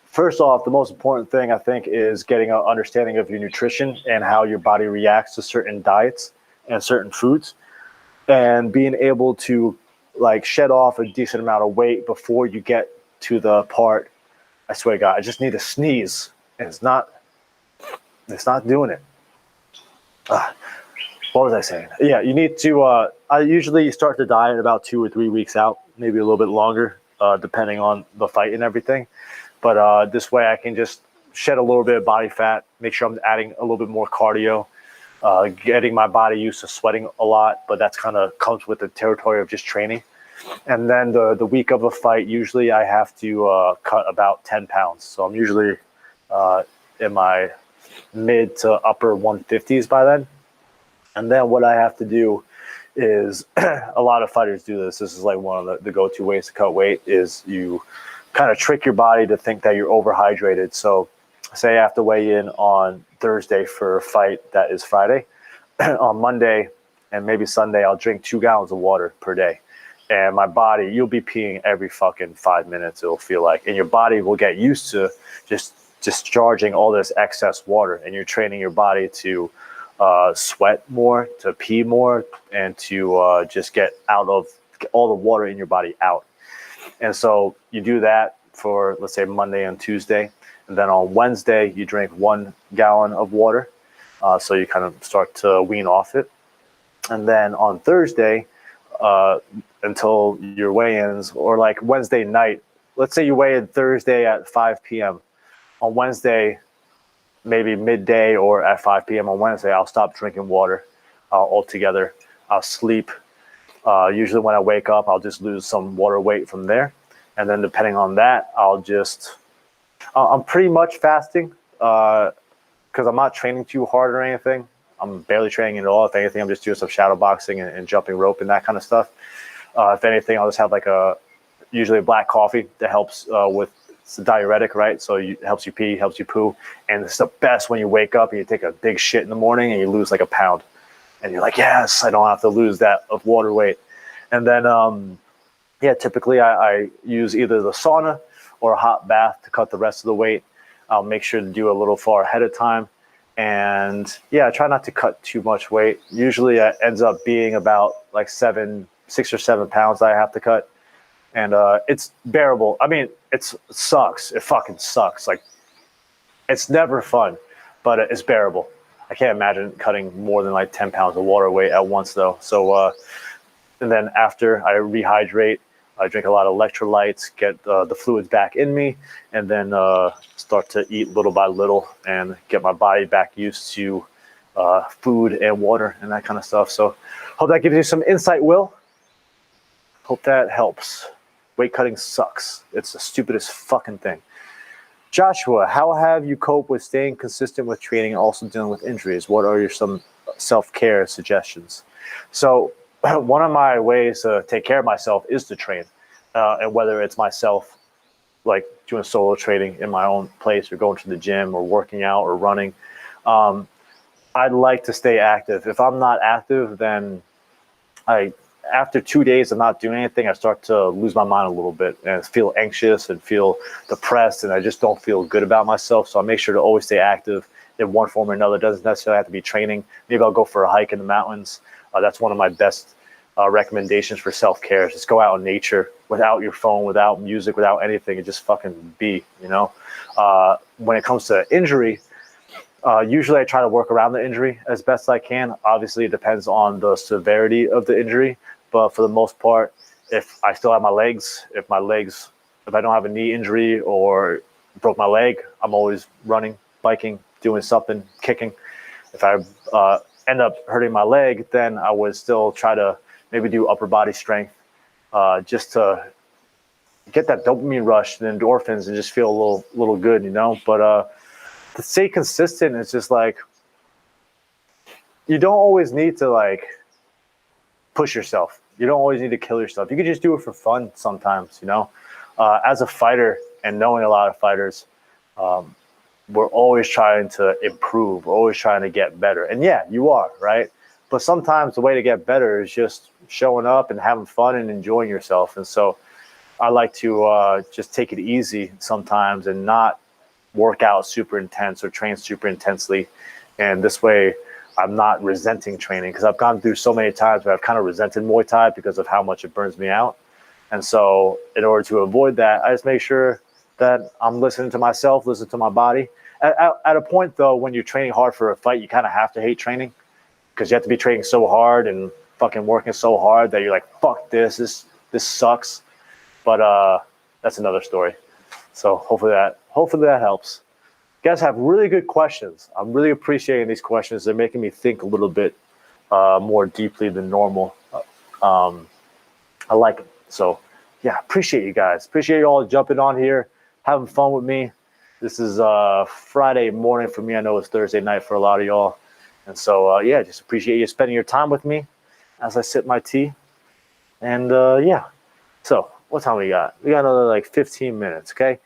Speaker 1: first off, the most important thing I think is getting an understanding of your nutrition and how your body reacts to certain diets and certain foods, and being able to like shed off a decent amount of weight before you get to the part. I swear to God, I just need to sneeze, and it's not doing it. What was I saying? Yeah, you need to. I usually start the diet about 2 or 3 weeks out, maybe a little bit longer, depending on the fight and everything. But this way, I can just shed a little bit of body fat, make sure I'm adding a little bit more cardio, getting my body used to sweating a lot. But that's kind of comes with the territory of just training. And then the week of a fight, usually I have to cut about 10 pounds. So I'm usually in my mid to upper 150s by then. And then what I have to do is, a lot of fighters do this. This is like one of the go-to ways to cut weight is you kind of trick your body to think that you're overhydrated. So say I have to weigh in on Thursday for a fight that is Friday. On Monday and maybe Sunday, I'll drink 2 gallons of water per day. And my body, you'll be peeing every fucking 5 minutes, it'll feel like. And your body will get used to just discharging all this excess water. And you're training your body to sweat more, to pee more, and to just get all the water in your body out. And so you do that for, let's say, Monday and Tuesday. And then on Wednesday, you drink 1 gallon of water. So you kind of start to wean off it. And then on Thursday, until your weigh-ins, or like Wednesday night, let's say you weigh in Thursday at 5 p.m. On Wednesday, maybe midday or at 5 p.m. on Wednesday, I'll stop drinking water altogether. I'll sleep. Usually when I wake up, I'll just lose some water weight from there. And then depending on that, I'm pretty much fasting because I'm not training too hard or anything. I'm barely training at all. If anything, I'm just doing some shadow boxing and jumping rope and that kind of stuff. If anything, I'll just have like usually a black coffee that helps with, it's a diuretic, right? So it helps you pee, helps you poo. And it's the best when you wake up and you take a big shit in the morning and you lose like a pound. And you're like, yes, I don't have to lose that of water weight. And then, yeah, typically I use either the sauna or a hot bath to cut the rest of the weight. I'll make sure to do a little far ahead of time. And yeah, I try not to cut too much weight. Usually it ends up being about like 6 or 7 pounds that I have to cut. And it's bearable. I mean, it sucks. It fucking sucks. Like, it's never fun, but it's bearable. I can't imagine cutting more than like 10 pounds of water weight at once though. So, and then after I rehydrate, I drink a lot of electrolytes, get the fluids back in me, and then start to eat little by little and get my body back used to food and water and that kind of stuff. So hope that gives you some insight, Will. Hope that helps. Weight cutting sucks. It's the stupidest fucking thing. Joshua, how have you coped with staying consistent with training and also dealing with injuries? What are some self-care suggestions? So one of my ways to take care of myself is to train. And whether it's myself, like doing solo training in my own place or going to the gym or working out or running, I'd like to stay active. If I'm not active, then after 2 days of not doing anything, I start to lose my mind a little bit and feel anxious and feel depressed, and I just don't feel good about myself. So I make sure to always stay active in one form or another. It doesn't necessarily have to be training. Maybe I'll go for a hike in the mountains. That's one of my best recommendations for self-care. Just go out in nature without your phone, without music, without anything, and just fucking be, you know? When it comes to injury, usually I try to work around the injury as best I can. Obviously, it depends on the severity of the injury. But for the most part, if I still have my legs, if I don't have a knee injury or broke my leg, I'm always running, biking, doing something, kicking. If I end up hurting my leg, then I would still try to maybe do upper body strength just to get that dopamine rush and endorphins and just feel a little good, you know? But to stay consistent, it's just like you don't always need to like push yourself. You don't always need to kill yourself. You could just do it for fun sometimes, you know? As a fighter and knowing a lot of fighters, we're always trying to improve. We're always trying to get better. And yeah, you are, right? But sometimes the way to get better is just showing up and having fun and enjoying yourself. And so I like to just take it easy sometimes and not work out super intense or train super intensely. And this way, I'm not resenting training, because I've gone through so many times where I've kind of resented Muay Thai because of how much it burns me out. And so in order to avoid that, I just make sure that I'm listening to myself, listening to my body. At a point, though, when you're training hard for a fight, you kind of have to hate training, because you have to be training so hard and fucking working so hard that you're like, fuck this sucks. But that's another story. So hopefully that helps. You guys have really good questions. I'm really appreciating these questions. They're making me think a little bit more deeply than normal. I like it. So yeah, appreciate you guys. Appreciate you all jumping on here, having fun with me. This is Friday morning for me. I know it's Thursday night for a lot of y'all. And so yeah, just appreciate you spending your time with me as I sip my tea. And yeah, so what time we got? We got another like 15 minutes, okay?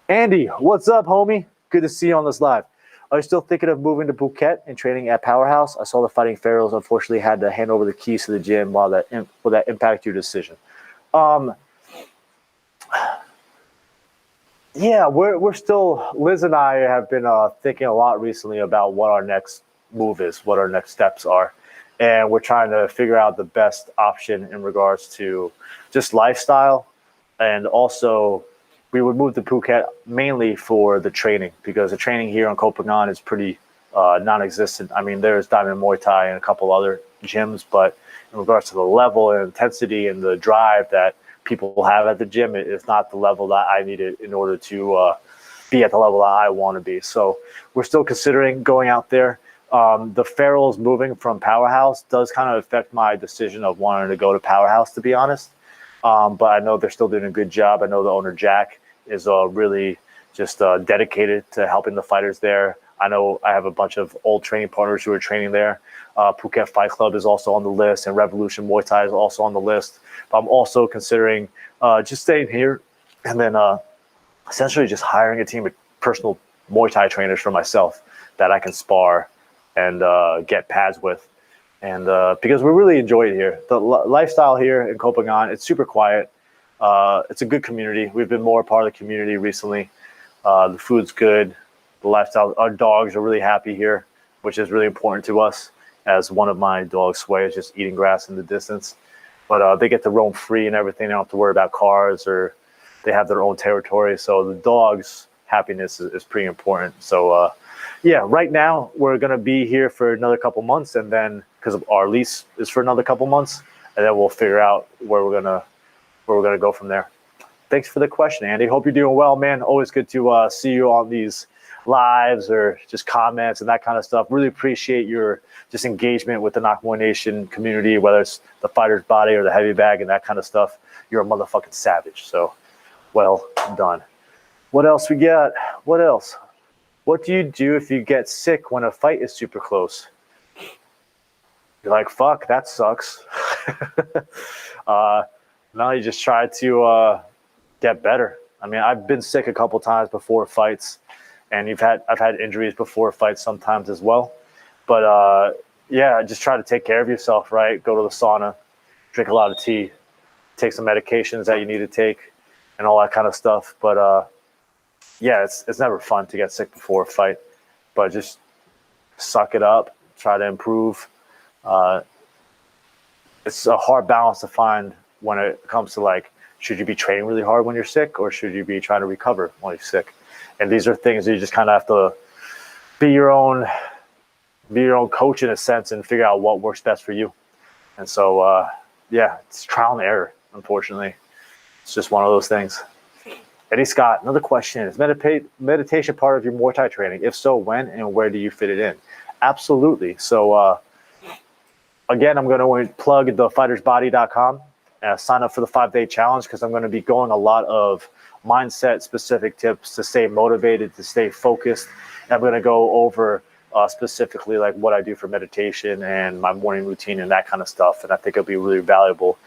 Speaker 1: Andy, what's up, homie? Good to see you on this live. Are you still thinking of moving to Phuket and training at Powerhouse? I saw the Fighting Pharaohs unfortunately had to hand over the keys to the gym. Will that impact your decision? Yeah, we're still, Liz and I have been thinking a lot recently about what our next move is, what our next steps are. And we're trying to figure out the best option in regards to just lifestyle. And also, we would move to Phuket mainly for the training, because the training here in Koh Phangan is pretty non-existent. I mean, there's Diamond Muay Thai and a couple other gyms, but in regards to the level and intensity and the drive that people have at the gym, it's not the level that I needed in order to be at the level that I want to be. So we're still considering going out there. The Pharaohs moving from Powerhouse does kind of affect my decision of wanting to go to Powerhouse, to be honest. But I know they're still doing a good job. I know the owner, Jack, is really just dedicated to helping the fighters there. I know I have a bunch of old training partners who are training there. Phuket Fight Club is also on the list, and Revolution Muay Thai is also on the list. But I'm also considering just staying here and then essentially just hiring a team of personal Muay Thai trainers for myself that I can spar and get pads with. And because we really enjoy it here. The lifestyle here in Koh Phangan, it's super quiet. It's a good community. We've been more a part of the community recently. The food's good. The lifestyle, our dogs are really happy here, which is really important to us, as one of my dogs, Sway, is just eating grass in the distance. But they get to roam free and everything. They don't have to worry about cars, or they have their own territory. So the dog's happiness is pretty important. So yeah, right now we're going to be here for another couple months, and then because our lease is for another couple months, and then we'll figure out where we're where we're going to go from there. Thanks for the question, Andy. Hope you're doing well, man. Always good to see you on these lives or just comments and that kind of stuff. Really appreciate your just engagement with the Nak Muay Nation community, whether it's the fighter's body or the heavy bag and that kind of stuff. You're a motherfucking savage. So well done. What else we got? What else? What do you do if you get sick when a fight is super close? You're like, fuck, that sucks. No, you just try to get better. I mean, I've been sick a couple times before fights, and I've had injuries before fights sometimes as well. But yeah, just try to take care of yourself, right? Go to the sauna, drink a lot of tea, take some medications that you need to take, and all that kind of stuff. But yeah, it's never fun to get sick before a fight, but just suck it up, try to improve. It's a hard balance to find when it comes to like, should you be training really hard when you're sick, or should you be trying to recover when you're sick? And these are things that you just kind of have to be your own coach in a sense and figure out what works best for you. And so, yeah, it's trial and error, unfortunately. It's just one of those things. Eddie Scott, another question. Is meditation part of your Muay Thai training? If so, when and where do you fit it in? Absolutely. So, again, I'm going to plug thefightersbody.com. Sign up for the 5-day challenge because I'm going to be going a lot of mindset-specific tips to stay motivated, to stay focused. And I'm going to go over specifically like what I do for meditation and my morning routine and that kind of stuff. And I think it'll be really valuable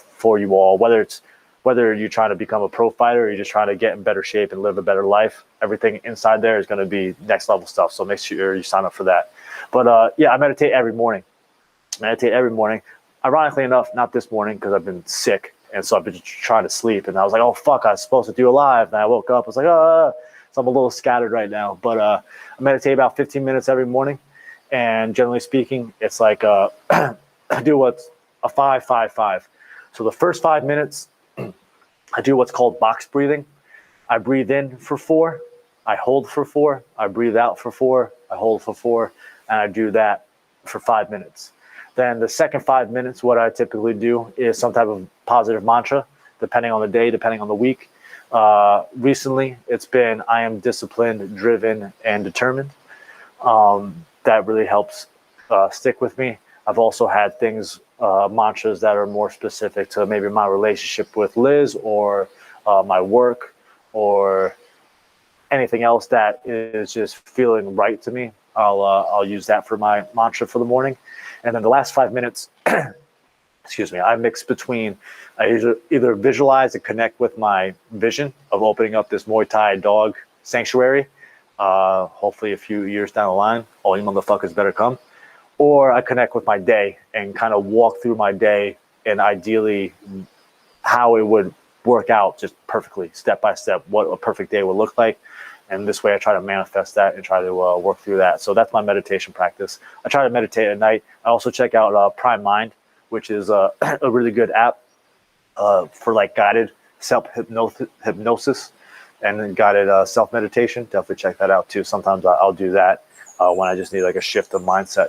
Speaker 1: for you all, whether you're trying to become a pro fighter or you're just trying to get in better shape and live a better life. Everything inside there is going to be next level stuff. So make sure you sign up for that. But yeah, I meditate every morning. Ironically enough, not this morning because I've been sick. And so I've been trying to sleep. And I was like, oh, fuck, I was supposed to do a live. And I woke up. I was like, so I'm a little scattered right now. But I meditate about 15 minutes every morning. And generally speaking, it's like I do what's a 5-5-5. So the first 5 minutes, I do what's called box breathing. I breathe in for 4. I hold for 4. I breathe out for 4. I hold for 4. And I do that for 5 minutes. Then the second 5 minutes, what I typically do is some type of positive mantra, depending on the day, depending on the week. Recently, it's been, I am disciplined, driven, and determined. That really helps stick with me. I've also had things, mantras that are more specific to maybe my relationship with Liz or my work or anything else that is just feeling right to me. I'll use that for my mantra for the morning. And then the last 5 minutes, excuse me, I mix between, I either visualize and connect with my vision of opening up this Muay Thai dog sanctuary. Hopefully a few years down the line, all you motherfuckers better come. Or I connect with my day and kind of walk through my day and ideally how it would work out just perfectly, step by step, what a perfect day would look like. And this way I try to manifest that and try to work through that. So that's my meditation practice. I try to meditate at night. I also check out Prime Mind, which is a really good app for like guided self-hypnosis and then guided self-meditation. Definitely check that out too. Sometimes I'll do that when I just need like a shift of mindset.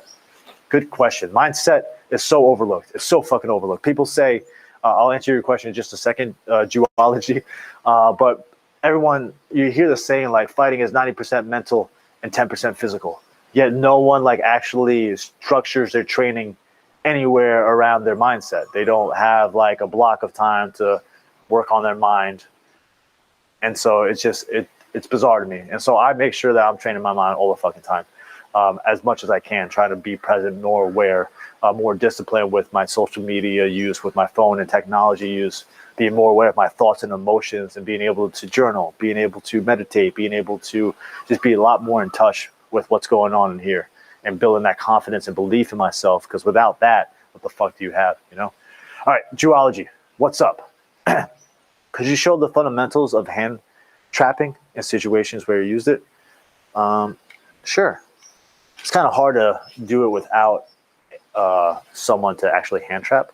Speaker 1: Good question. Mindset is so overlooked. It's so fucking overlooked. People say, I'll answer your question in just a second, duology, but everyone, you hear the saying like fighting is 90% mental and 10% physical. Yet no one like actually structures their training anywhere around their mindset. They don't have like a block of time to work on their mind. And so it's just, it's bizarre to me. And so I make sure that I'm training my mind all the fucking time, as much as I can, trying to be present, more aware, more disciplined with my social media use, with my phone and technology use, being more aware of my thoughts and emotions and being able to journal, being able to meditate, being able to just be a lot more in touch with what's going on in here and building that confidence and belief in myself. Because without that, what the fuck do you have, you know? All right, duology, what's up? Could you show the fundamentals of hand trapping in situations where you used it? Sure. It's kind of hard to do it without someone to actually hand trap.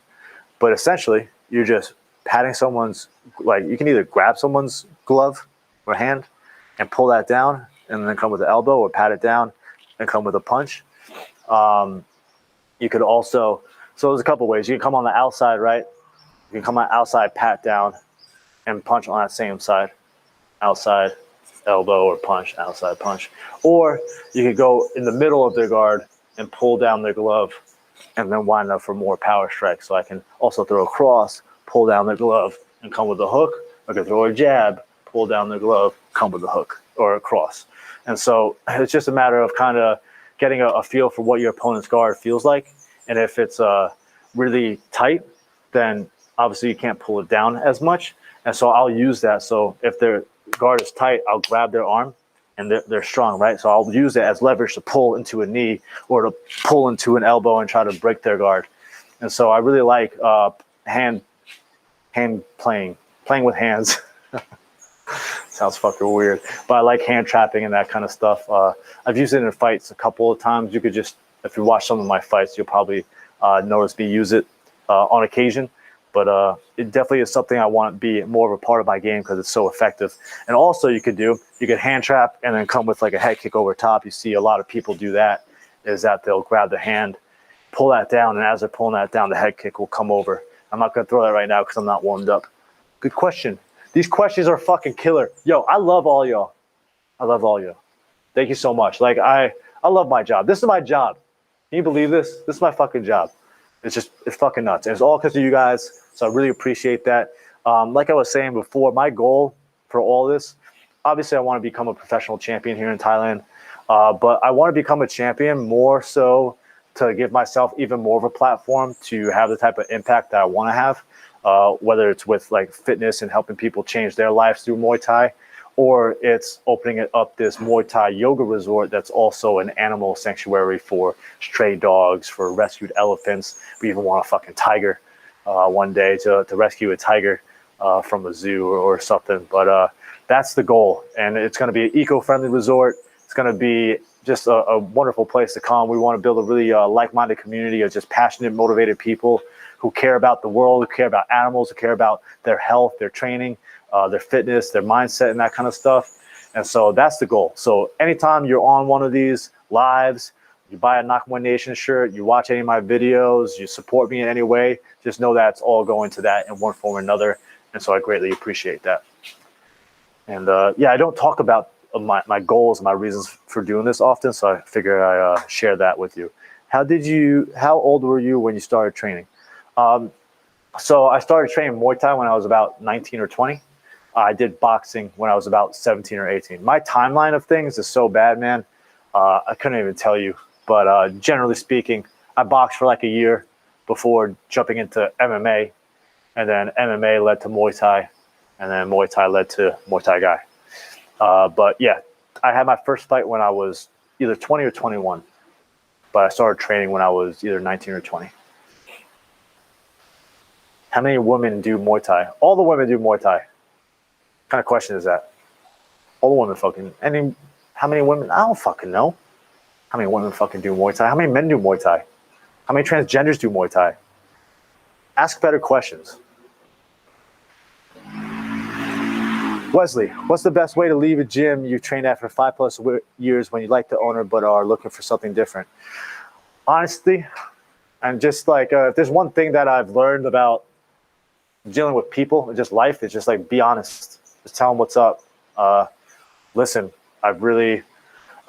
Speaker 1: But essentially, you're just patting someone's, like you can either grab someone's glove or hand and pull that down and then come with the elbow, or pat it down and come with a punch. You could also, so there's a couple ways. You can come on the outside, right? You can come out outside, pat down, and punch on that same side. Outside, elbow or punch, outside punch. Or you could go in the middle of their guard and pull down their glove and then wind up for more power strikes. So I can also throw a cross, pull down their glove, and come with a hook. I can throw a jab, pull down their glove, come with a hook or a cross. And so it's just a matter of kind of getting a feel for what your opponent's guard feels like. And if it's really tight, then obviously you can't pull it down as much. And so I'll use that. So if their guard is tight, I'll grab their arm, and they're strong, right? So I'll use it as leverage to pull into a knee or to pull into an elbow and try to break their guard. And so I really like hand playing with hands. Sounds fucking weird, but I like hand trapping and that kind of stuff. I've used it in fights a couple of times. You could just, if you watch some of my fights, you'll probably notice me use it on occasion. But it definitely is something I want to be more of a part of my game because it's so effective. And also you could hand trap and then come with like a head kick over top. You see a lot of people do that, is that they'll grab the hand, pull that down, and as they're pulling that down, the head kick will come over. I'm not going to throw that right now because I'm not warmed up. Good question. These questions are fucking killer. Yo, I love all y'all. I love all y'all. Thank you so much. Like, I love my job. This is my job. Can you believe this? This is my fucking job. It's fucking nuts. And it's all because of you guys. So I really appreciate that. Like I was saying before, my goal for all this, obviously I want to become a professional champion here in Thailand. But I want to become a champion more so to give myself even more of a platform to have the type of impact that I want to have. Whether it's with like fitness and helping people change their lives through Muay Thai, or it's opening it up this Muay Thai yoga resort that's also an animal sanctuary for stray dogs, for rescued elephants. We even want a fucking tiger one day to rescue a tiger from a zoo or something. But that's the goal. And it's going to be an eco-friendly resort. It's going to be just a wonderful place to come. We want to build a really like-minded community of just passionate, motivated people who care about the world, who care about animals, who care about their health, their training, their fitness, their mindset, and that kind of stuff. And so that's the goal. So anytime you're on one of these lives, you buy a Nak Muay Nation shirt, you watch any of my videos, you support me in any way, just know that it's all going to that in one form or another. And so I greatly appreciate that. And yeah, I don't talk about my goals, my reasons for doing this often, so I figure I share that with you. How old were you when you started training? So I started training Muay Thai when I was about 19 or 20. I did boxing when I was about 17 or 18. My timeline of things is so bad, man. I couldn't even tell you. But generally speaking, I boxed for like a year before jumping into MMA. And then MMA led to Muay Thai. And then Muay Thai led to Muay Thai Guy. But yeah, I had my first fight when I was either 20 or 21. But I started training when I was either 19 or 20. How many women do Muay Thai? All the women do Muay Thai. What kind of question is that? All the women fucking. How many women? I don't fucking know. How many women fucking do Muay Thai? How many men do Muay Thai? How many transgenders do Muay Thai? Ask better questions. Wesley, what's the best way to leave a gym you've trained at for 5+ years when you like the owner but are looking for something different? Honestly, and just like if there's one thing that I've learned about dealing with people and just life, it's just like be honest. Just tell them what's up. Listen, I really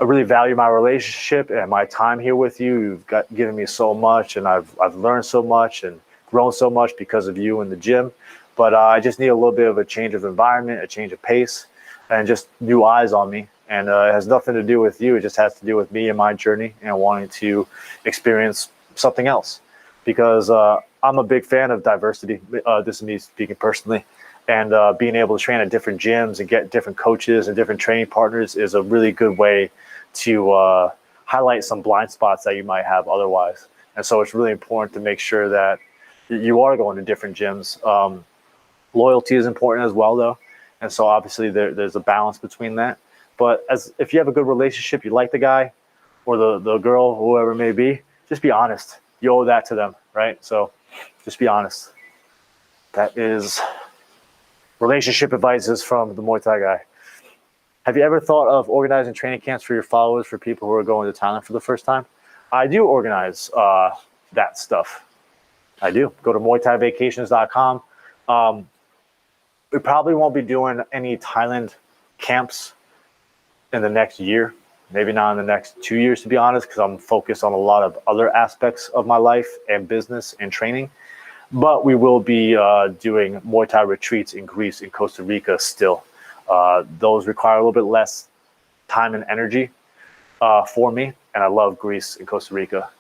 Speaker 1: value my relationship and my time here with you. You've given me so much, and I've learned so much and grown so much because of you in the gym. But I just need a little bit of a change of environment, a change of pace, and just new eyes on me. And it has nothing to do with you. It just has to do with me and my journey and wanting to experience something else. Because I'm a big fan of diversity. This is me speaking personally. And being able to train at different gyms and get different coaches and different training partners is a really good way to highlight some blind spots that you might have otherwise. And so it's really important to make sure that you are going to different gyms. Loyalty is important as well, though. And so obviously there's a balance between that. But if you have a good relationship, you like the guy or the girl, whoever it may be, just be honest. You owe that to them, right? So just be honest. That is relationship advices from the Muay Thai Guy. Have you ever thought of organizing training camps for your followers, for people who are going to Thailand for the first time? I do organize that stuff. I do. Go to MuayThaiVacations.com. We probably won't be doing any Thailand camps in the next year, maybe not in the next 2 years, to be honest, because I'm focused on a lot of other aspects of my life and business and training. But we will be doing Muay Thai retreats in Greece and Costa Rica still. Those require a little bit less time and energy for me, and I love Greece and Costa Rica.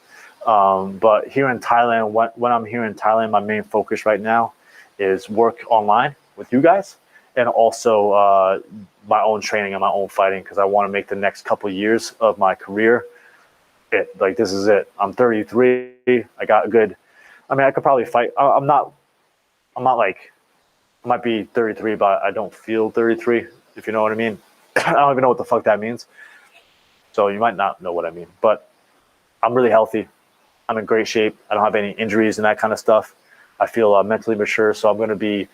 Speaker 1: But here in Thailand, when I'm here in Thailand, my main focus right now is work online with you guys, and also my own training and my own fighting, because I want to make the next couple of years of my career like this is it. I'm 33. I got a good. I mean, I could probably fight. I'm not like, I might be 33, but I don't feel 33. If you know what I mean. I don't even know what the fuck that means. So you might not know what I mean, but I'm really healthy. I'm in great shape. I don't have any injuries and that kind of stuff. I feel mentally mature, so I'm going to be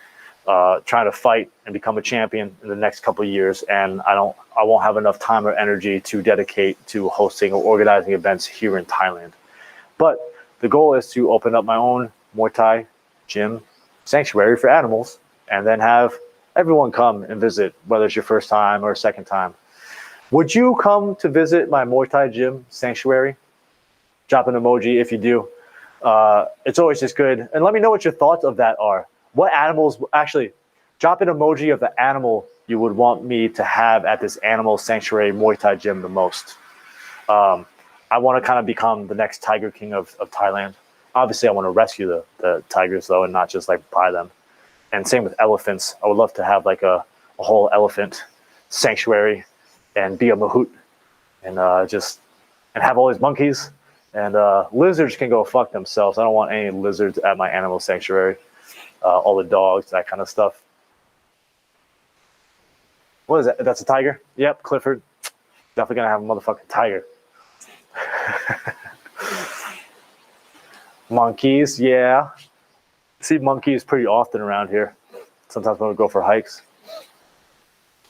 Speaker 1: trying to fight and become a champion in the next couple of years. And I won't have enough time or energy to dedicate to hosting or organizing events here in Thailand. But the goal is to open up my own Muay Thai gym sanctuary for animals, and then have everyone come and visit, whether it's your first time or second time. Would you come to visit my Muay Thai gym sanctuary? Drop an emoji if you do. It's always just good. And let me know what your thoughts of that are. What animals, actually, drop an emoji of the animal you would want me to have at this animal sanctuary Muay Thai gym the most. I want to kind of become the next Tiger King of Thailand. Obviously, I want to rescue the tigers, though, and not just like buy them. And same with elephants. I would love to have like a whole elephant sanctuary and be a mahout and and have all these monkeys. And lizards can go fuck themselves. I don't want any lizards at my animal sanctuary. All the dogs, that kind of stuff. What is that? That's a tiger? Yep, Clifford. Definitely gonna have a motherfucking tiger. Monkeys, yeah. See monkeys pretty often around here. Sometimes when we go for hikes.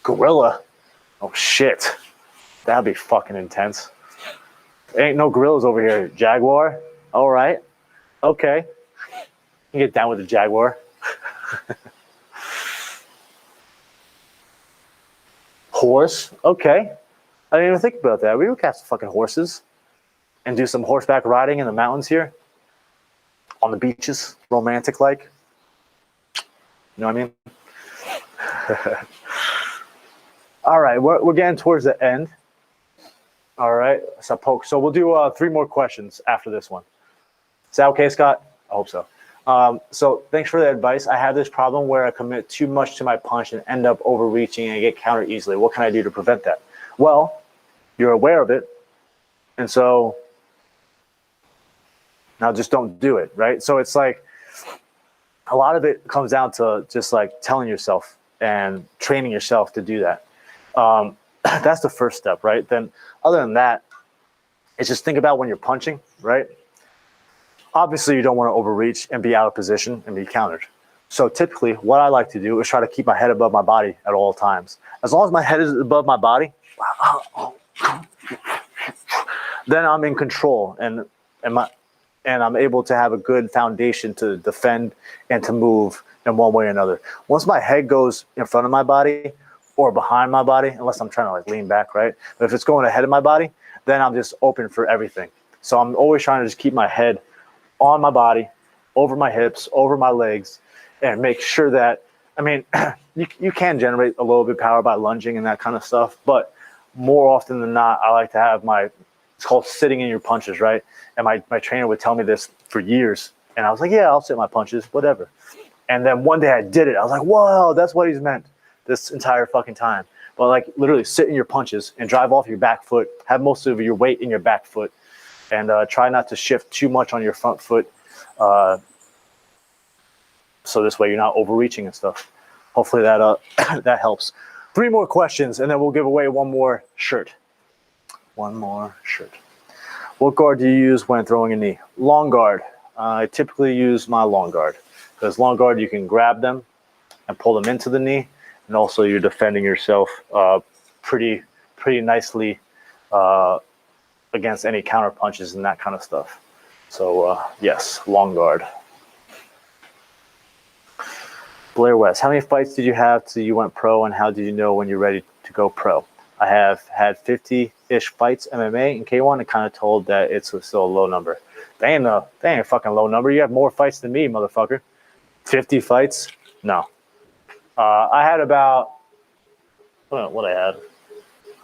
Speaker 1: Gorilla? Oh shit. That'd be fucking intense. Ain't no gorillas over here. Jaguar? All right. Okay. You get down with the jaguar. Horse? Okay. I didn't even think about that. We would catch fucking horses and do some horseback riding in the mountains here. On the beaches, romantic like. You know what I mean? All right, we're getting towards the end. All right, so we'll do 3 more questions after this one. Is that okay, Scott? I hope so. So thanks for the advice. I have this problem where I commit too much to my punch and end up overreaching and get countered easily. What can I do to prevent that? Well, you're aware of it, and so now just don't do it, right? So it's like a lot of it comes down to just like telling yourself and training yourself to do that. That's the first step, right? Then other than that, it's just think about when you're punching, right? Obviously, you don't want to overreach and be out of position and be countered. So typically, what I like to do is try to keep my head above my body at all times. As long as my head is above my body, then I'm in control and I'm able to have a good foundation to defend and to move in one way or another. Once my head goes in front of my body or behind my body, unless I'm trying to like lean back, right? But if it's going ahead of my body, then I'm just open for everything. So I'm always trying to just keep my head on my body, over my hips, over my legs, and make sure that, I mean, you can generate a little bit of power by lunging and that kind of stuff, but more often than not, I like to have it's called sitting in your punches, right? And my trainer would tell me this for years, and I was like, yeah, I'll sit my punches, whatever. And then one day I did it. I was like, whoa, that's what he's meant this entire fucking time. But like literally sit in your punches and drive off your back foot, have most of your weight in your back foot, and try not to shift too much on your front foot. So this way you're not overreaching and stuff. Hopefully that that helps. 3 more questions, and then we'll give away one more shirt. One more shirt. What guard do you use when throwing a knee? Long guard. I typically use my long guard, because long guard you can grab them and pull them into the knee, and also you're defending yourself pretty nicely against any counter punches and that kind of stuff. So yes, long guard. Blair West, how many fights did you have till you went pro, and how did you know when you're ready to go pro? I have had 50-ish fights MMA and K1 and kind of told that it's still a low number. They ain't a fucking low number. You have more fights than me, motherfucker. 50 fights? No. I had about, what I had?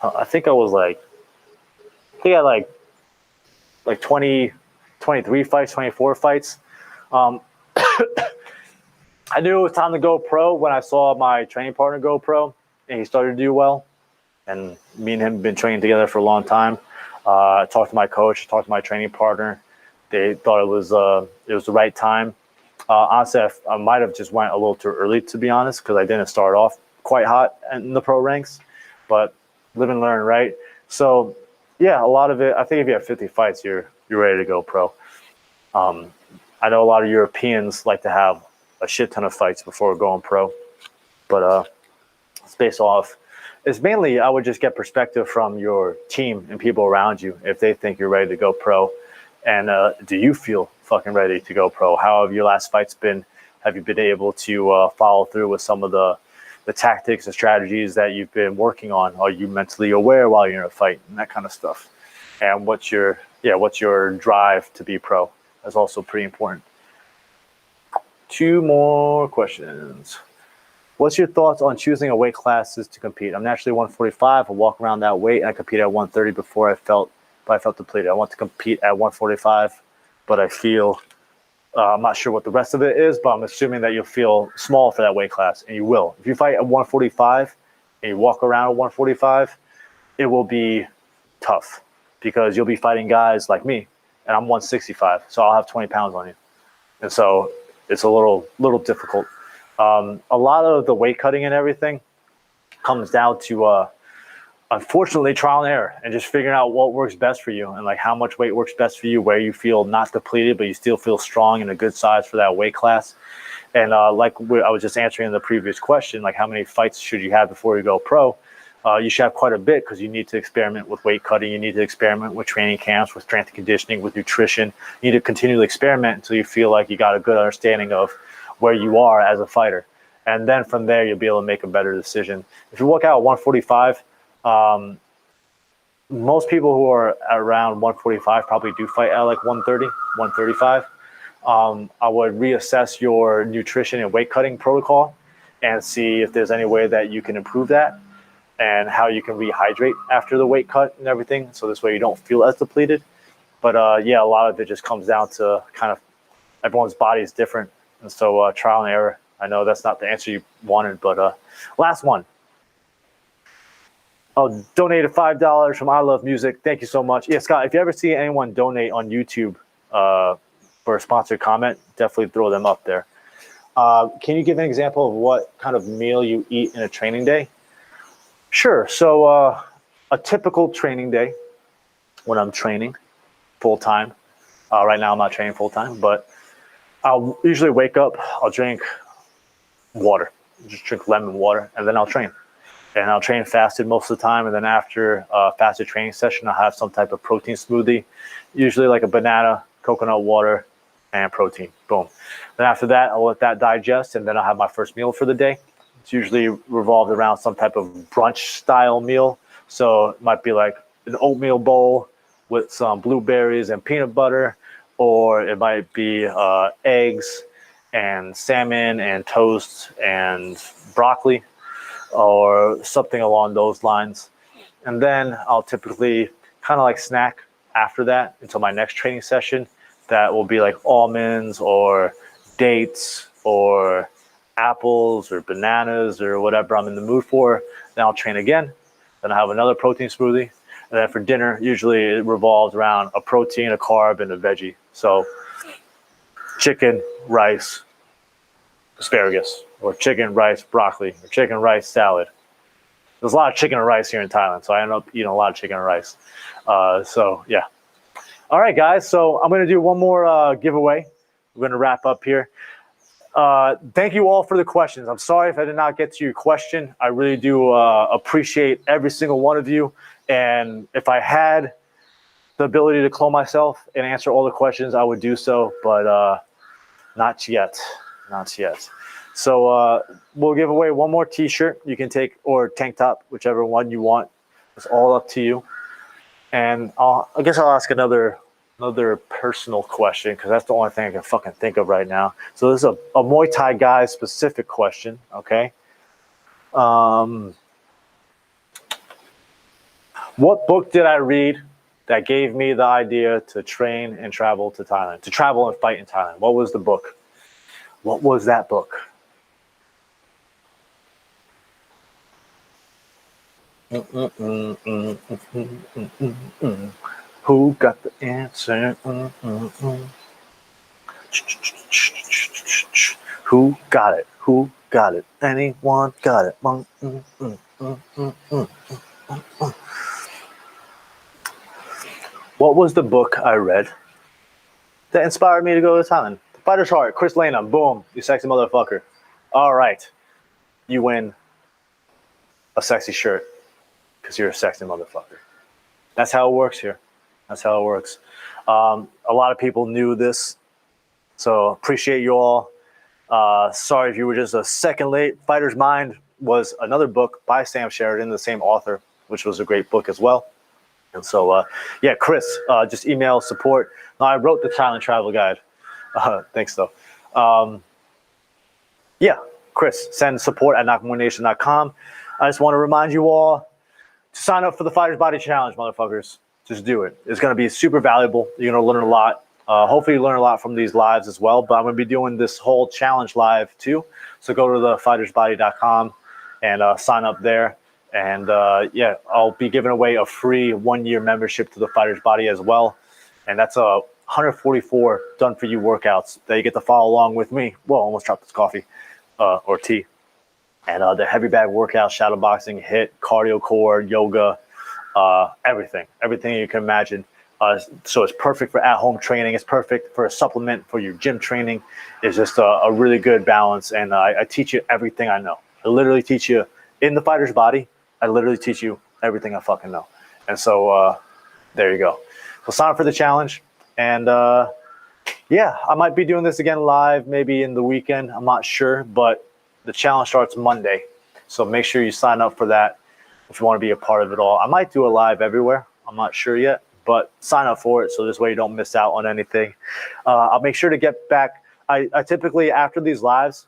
Speaker 1: I think I was like, I had like 20, 23 fights, 24 fights. I knew it was time to go pro when I saw my training partner go pro and he started to do well. And me and him have been training together for a long time. I talked to my coach, talked to my training partner. They thought it was the right time. Honestly, I might have just went a little too early, to be honest, because I didn't start off quite hot in the pro ranks. But live and learn, right? So, yeah, a lot of it. I think if you have 50 fights, you're ready to go pro. I know a lot of Europeans like to have a shit ton of fights before going pro, but it's based off. It's mainly I would just get perspective from your team and people around you if they think you're ready to go pro. And do you feel fucking ready to go pro? How have your last fights been? Have you been able to follow through with some of the tactics and strategies that you've been working on? Are you mentally aware while you're in a fight and that kind of stuff? And what's your drive to be pro? That's also pretty important. 2 more questions. What's your thoughts on choosing a weight classes to compete? I'm naturally 145. I walk around that weight, and I compete at 130 before I felt depleted. I want to compete at 145, but I feel I'm not sure what the rest of it is, but I'm assuming that you'll feel small for that weight class, and you will. If you fight at 145 and you walk around at 145, it will be tough because you'll be fighting guys like me, and I'm 165, so I'll have 20 pounds on you, and so it's a little difficult. A lot of the weight cutting and everything comes down to, unfortunately, trial and error and just figuring out what works best for you and like how much weight works best for you, where you feel not depleted, but you still feel strong and a good size for that weight class. And I was just answering the previous question, like how many fights should you have before you go pro? You should have quite a bit because you need to experiment with weight cutting. You need to experiment with training camps, with strength and conditioning, with nutrition. You need to continually experiment until you feel like you got a good understanding of where you are as a fighter. And then from there, you'll be able to make a better decision. If you work out at 145, most people who are around 145 probably do fight at like 130, 135. I would reassess your nutrition and weight cutting protocol and see if there's any way that you can improve that and how you can rehydrate after the weight cut and everything. So this way you don't feel as depleted. But yeah, a lot of it just comes down to kind of everyone's body is different. And so trial and error. I know that's not the answer you wanted, but last one. Oh, donated $5 from I Love Music. Thank you so much. Yeah, Scott, if you ever see anyone donate on YouTube for a sponsored comment, definitely throw them up there. Can you give an example of what kind of meal you eat in a training day? Sure. So a typical training day when I'm training full-time. Right now I'm not training full-time, but I'll usually wake up, I'll drink water, just drink lemon water, and then I'll train. And I'll train fasted most of the time. And then after a fasted training session, I'll have some type of protein smoothie, usually like a banana, coconut water, and protein. Boom. Then after that, I'll let that digest, and then I'll have my first meal for the day. It's usually revolved around some type of brunch style meal. So it might be like an oatmeal bowl with some blueberries and peanut butter, or it might be eggs and salmon and toast and broccoli, or something along those lines. And then I'll typically kind of like snack after that until my next training session. That will be like almonds or dates or apples or bananas or whatever I'm in the mood for. Then I'll train again. Then I'll have another protein smoothie. And then for dinner, usually it revolves around a protein, a carb, and a veggie. So chicken, rice, asparagus, or chicken, rice, broccoli, or chicken, rice, salad. There's a lot of chicken and rice here in Thailand, so I end up eating a lot of chicken and rice. So yeah. All right, guys. So I'm going to do one more giveaway. We're going to wrap up here. Thank you all for the questions. I'm sorry if I did not get to your question. I really do appreciate every single one of you. And if I had the ability to clone myself and answer all the questions, I would do so, but not yet. Not yet. So we'll give away one more T-shirt you can take, or tank top, whichever one you want. It's all up to you. And I guess I'll ask another personal question, because that's the only thing I can fucking think of right now. So this is a Muay Thai guy specific question, okay? What book did I read that gave me the idea to train and travel to Thailand, to travel and fight in Thailand? What was the book? What was that book? Who got the answer? Who got it? Who got it? Anyone got it? What was the book I read that inspired me to go to Thailand? The Fighter's Heart, Chris Lana, boom, you sexy motherfucker. All right, you win a sexy shirt because you're a sexy motherfucker. That's how it works here. That's how it works. A lot of people knew this, so appreciate you all. Sorry if you were just a second late. Fighter's Mind was another book by Sam Sheridan, the same author, which was a great book as well. And so, yeah, Chris, just email support. No, I wrote the Thailand travel guide. Thanks, though. Yeah, Chris, send support at nakmuaynation.com. I just want to remind you all to sign up for the Fighter's Body Challenge, motherfuckers. Just do it. It's going to be super valuable. You're going to learn a lot. Hopefully you learn a lot from these lives as well. But I'm going to be doing this whole challenge live, too. So go to thefightersbody.com and sign up there. And yeah, I'll be giving away a free 1-year membership to the Fighter's Body as well. And that's 144 done-for-you workouts that you get to follow along with me. Well, almost dropped this coffee or tea. And the heavy bag workout, shadow boxing, HIIT, cardio core, yoga, everything you can imagine. So it's perfect for at-home training. It's perfect for a supplement for your gym training. It's just a really good balance. And I teach you everything I know. I literally teach you in the Fighter's Body. I literally teach you everything I fucking know. And so there you go. So sign up for the challenge. And yeah, I might be doing this again live, maybe in the weekend. I'm not sure, but the challenge starts Monday. So make sure you sign up for that if you want to be a part of it all. I might do a live everywhere. I'm not sure yet, but sign up for it so this way you don't miss out on anything. I'll make sure to get back. I typically, after these lives,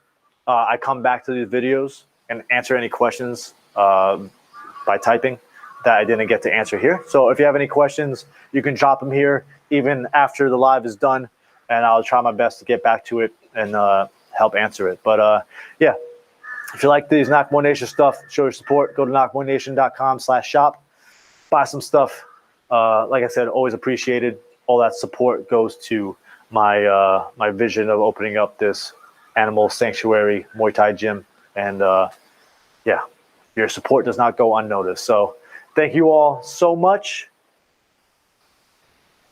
Speaker 1: I come back to these videos and answer any questions by typing that I didn't get to answer here. So if you have any questions, you can drop them here even after the live is done, and I'll try my best to get back to it and help answer it. But yeah, if you like these Nak Muay Nation stuff, show your support. Go to nakmuaynation.com/shop. Buy some stuff. Like I said, always appreciated. All that support goes to my my vision of opening up this animal sanctuary Muay Thai gym. And yeah, your support does not go unnoticed. So thank you all so much.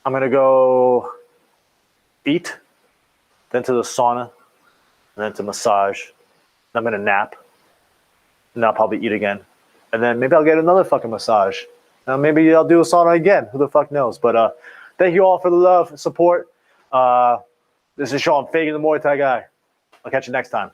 Speaker 1: I'm going to go eat, then to the sauna, and then to massage. I'm going to nap, and I'll probably eat again. And then maybe I'll get another fucking massage. Maybe I'll do a sauna again. Who the fuck knows? But thank you all for the love and support. This is Sean Fagan, the Muay Thai guy. I'll catch you next time.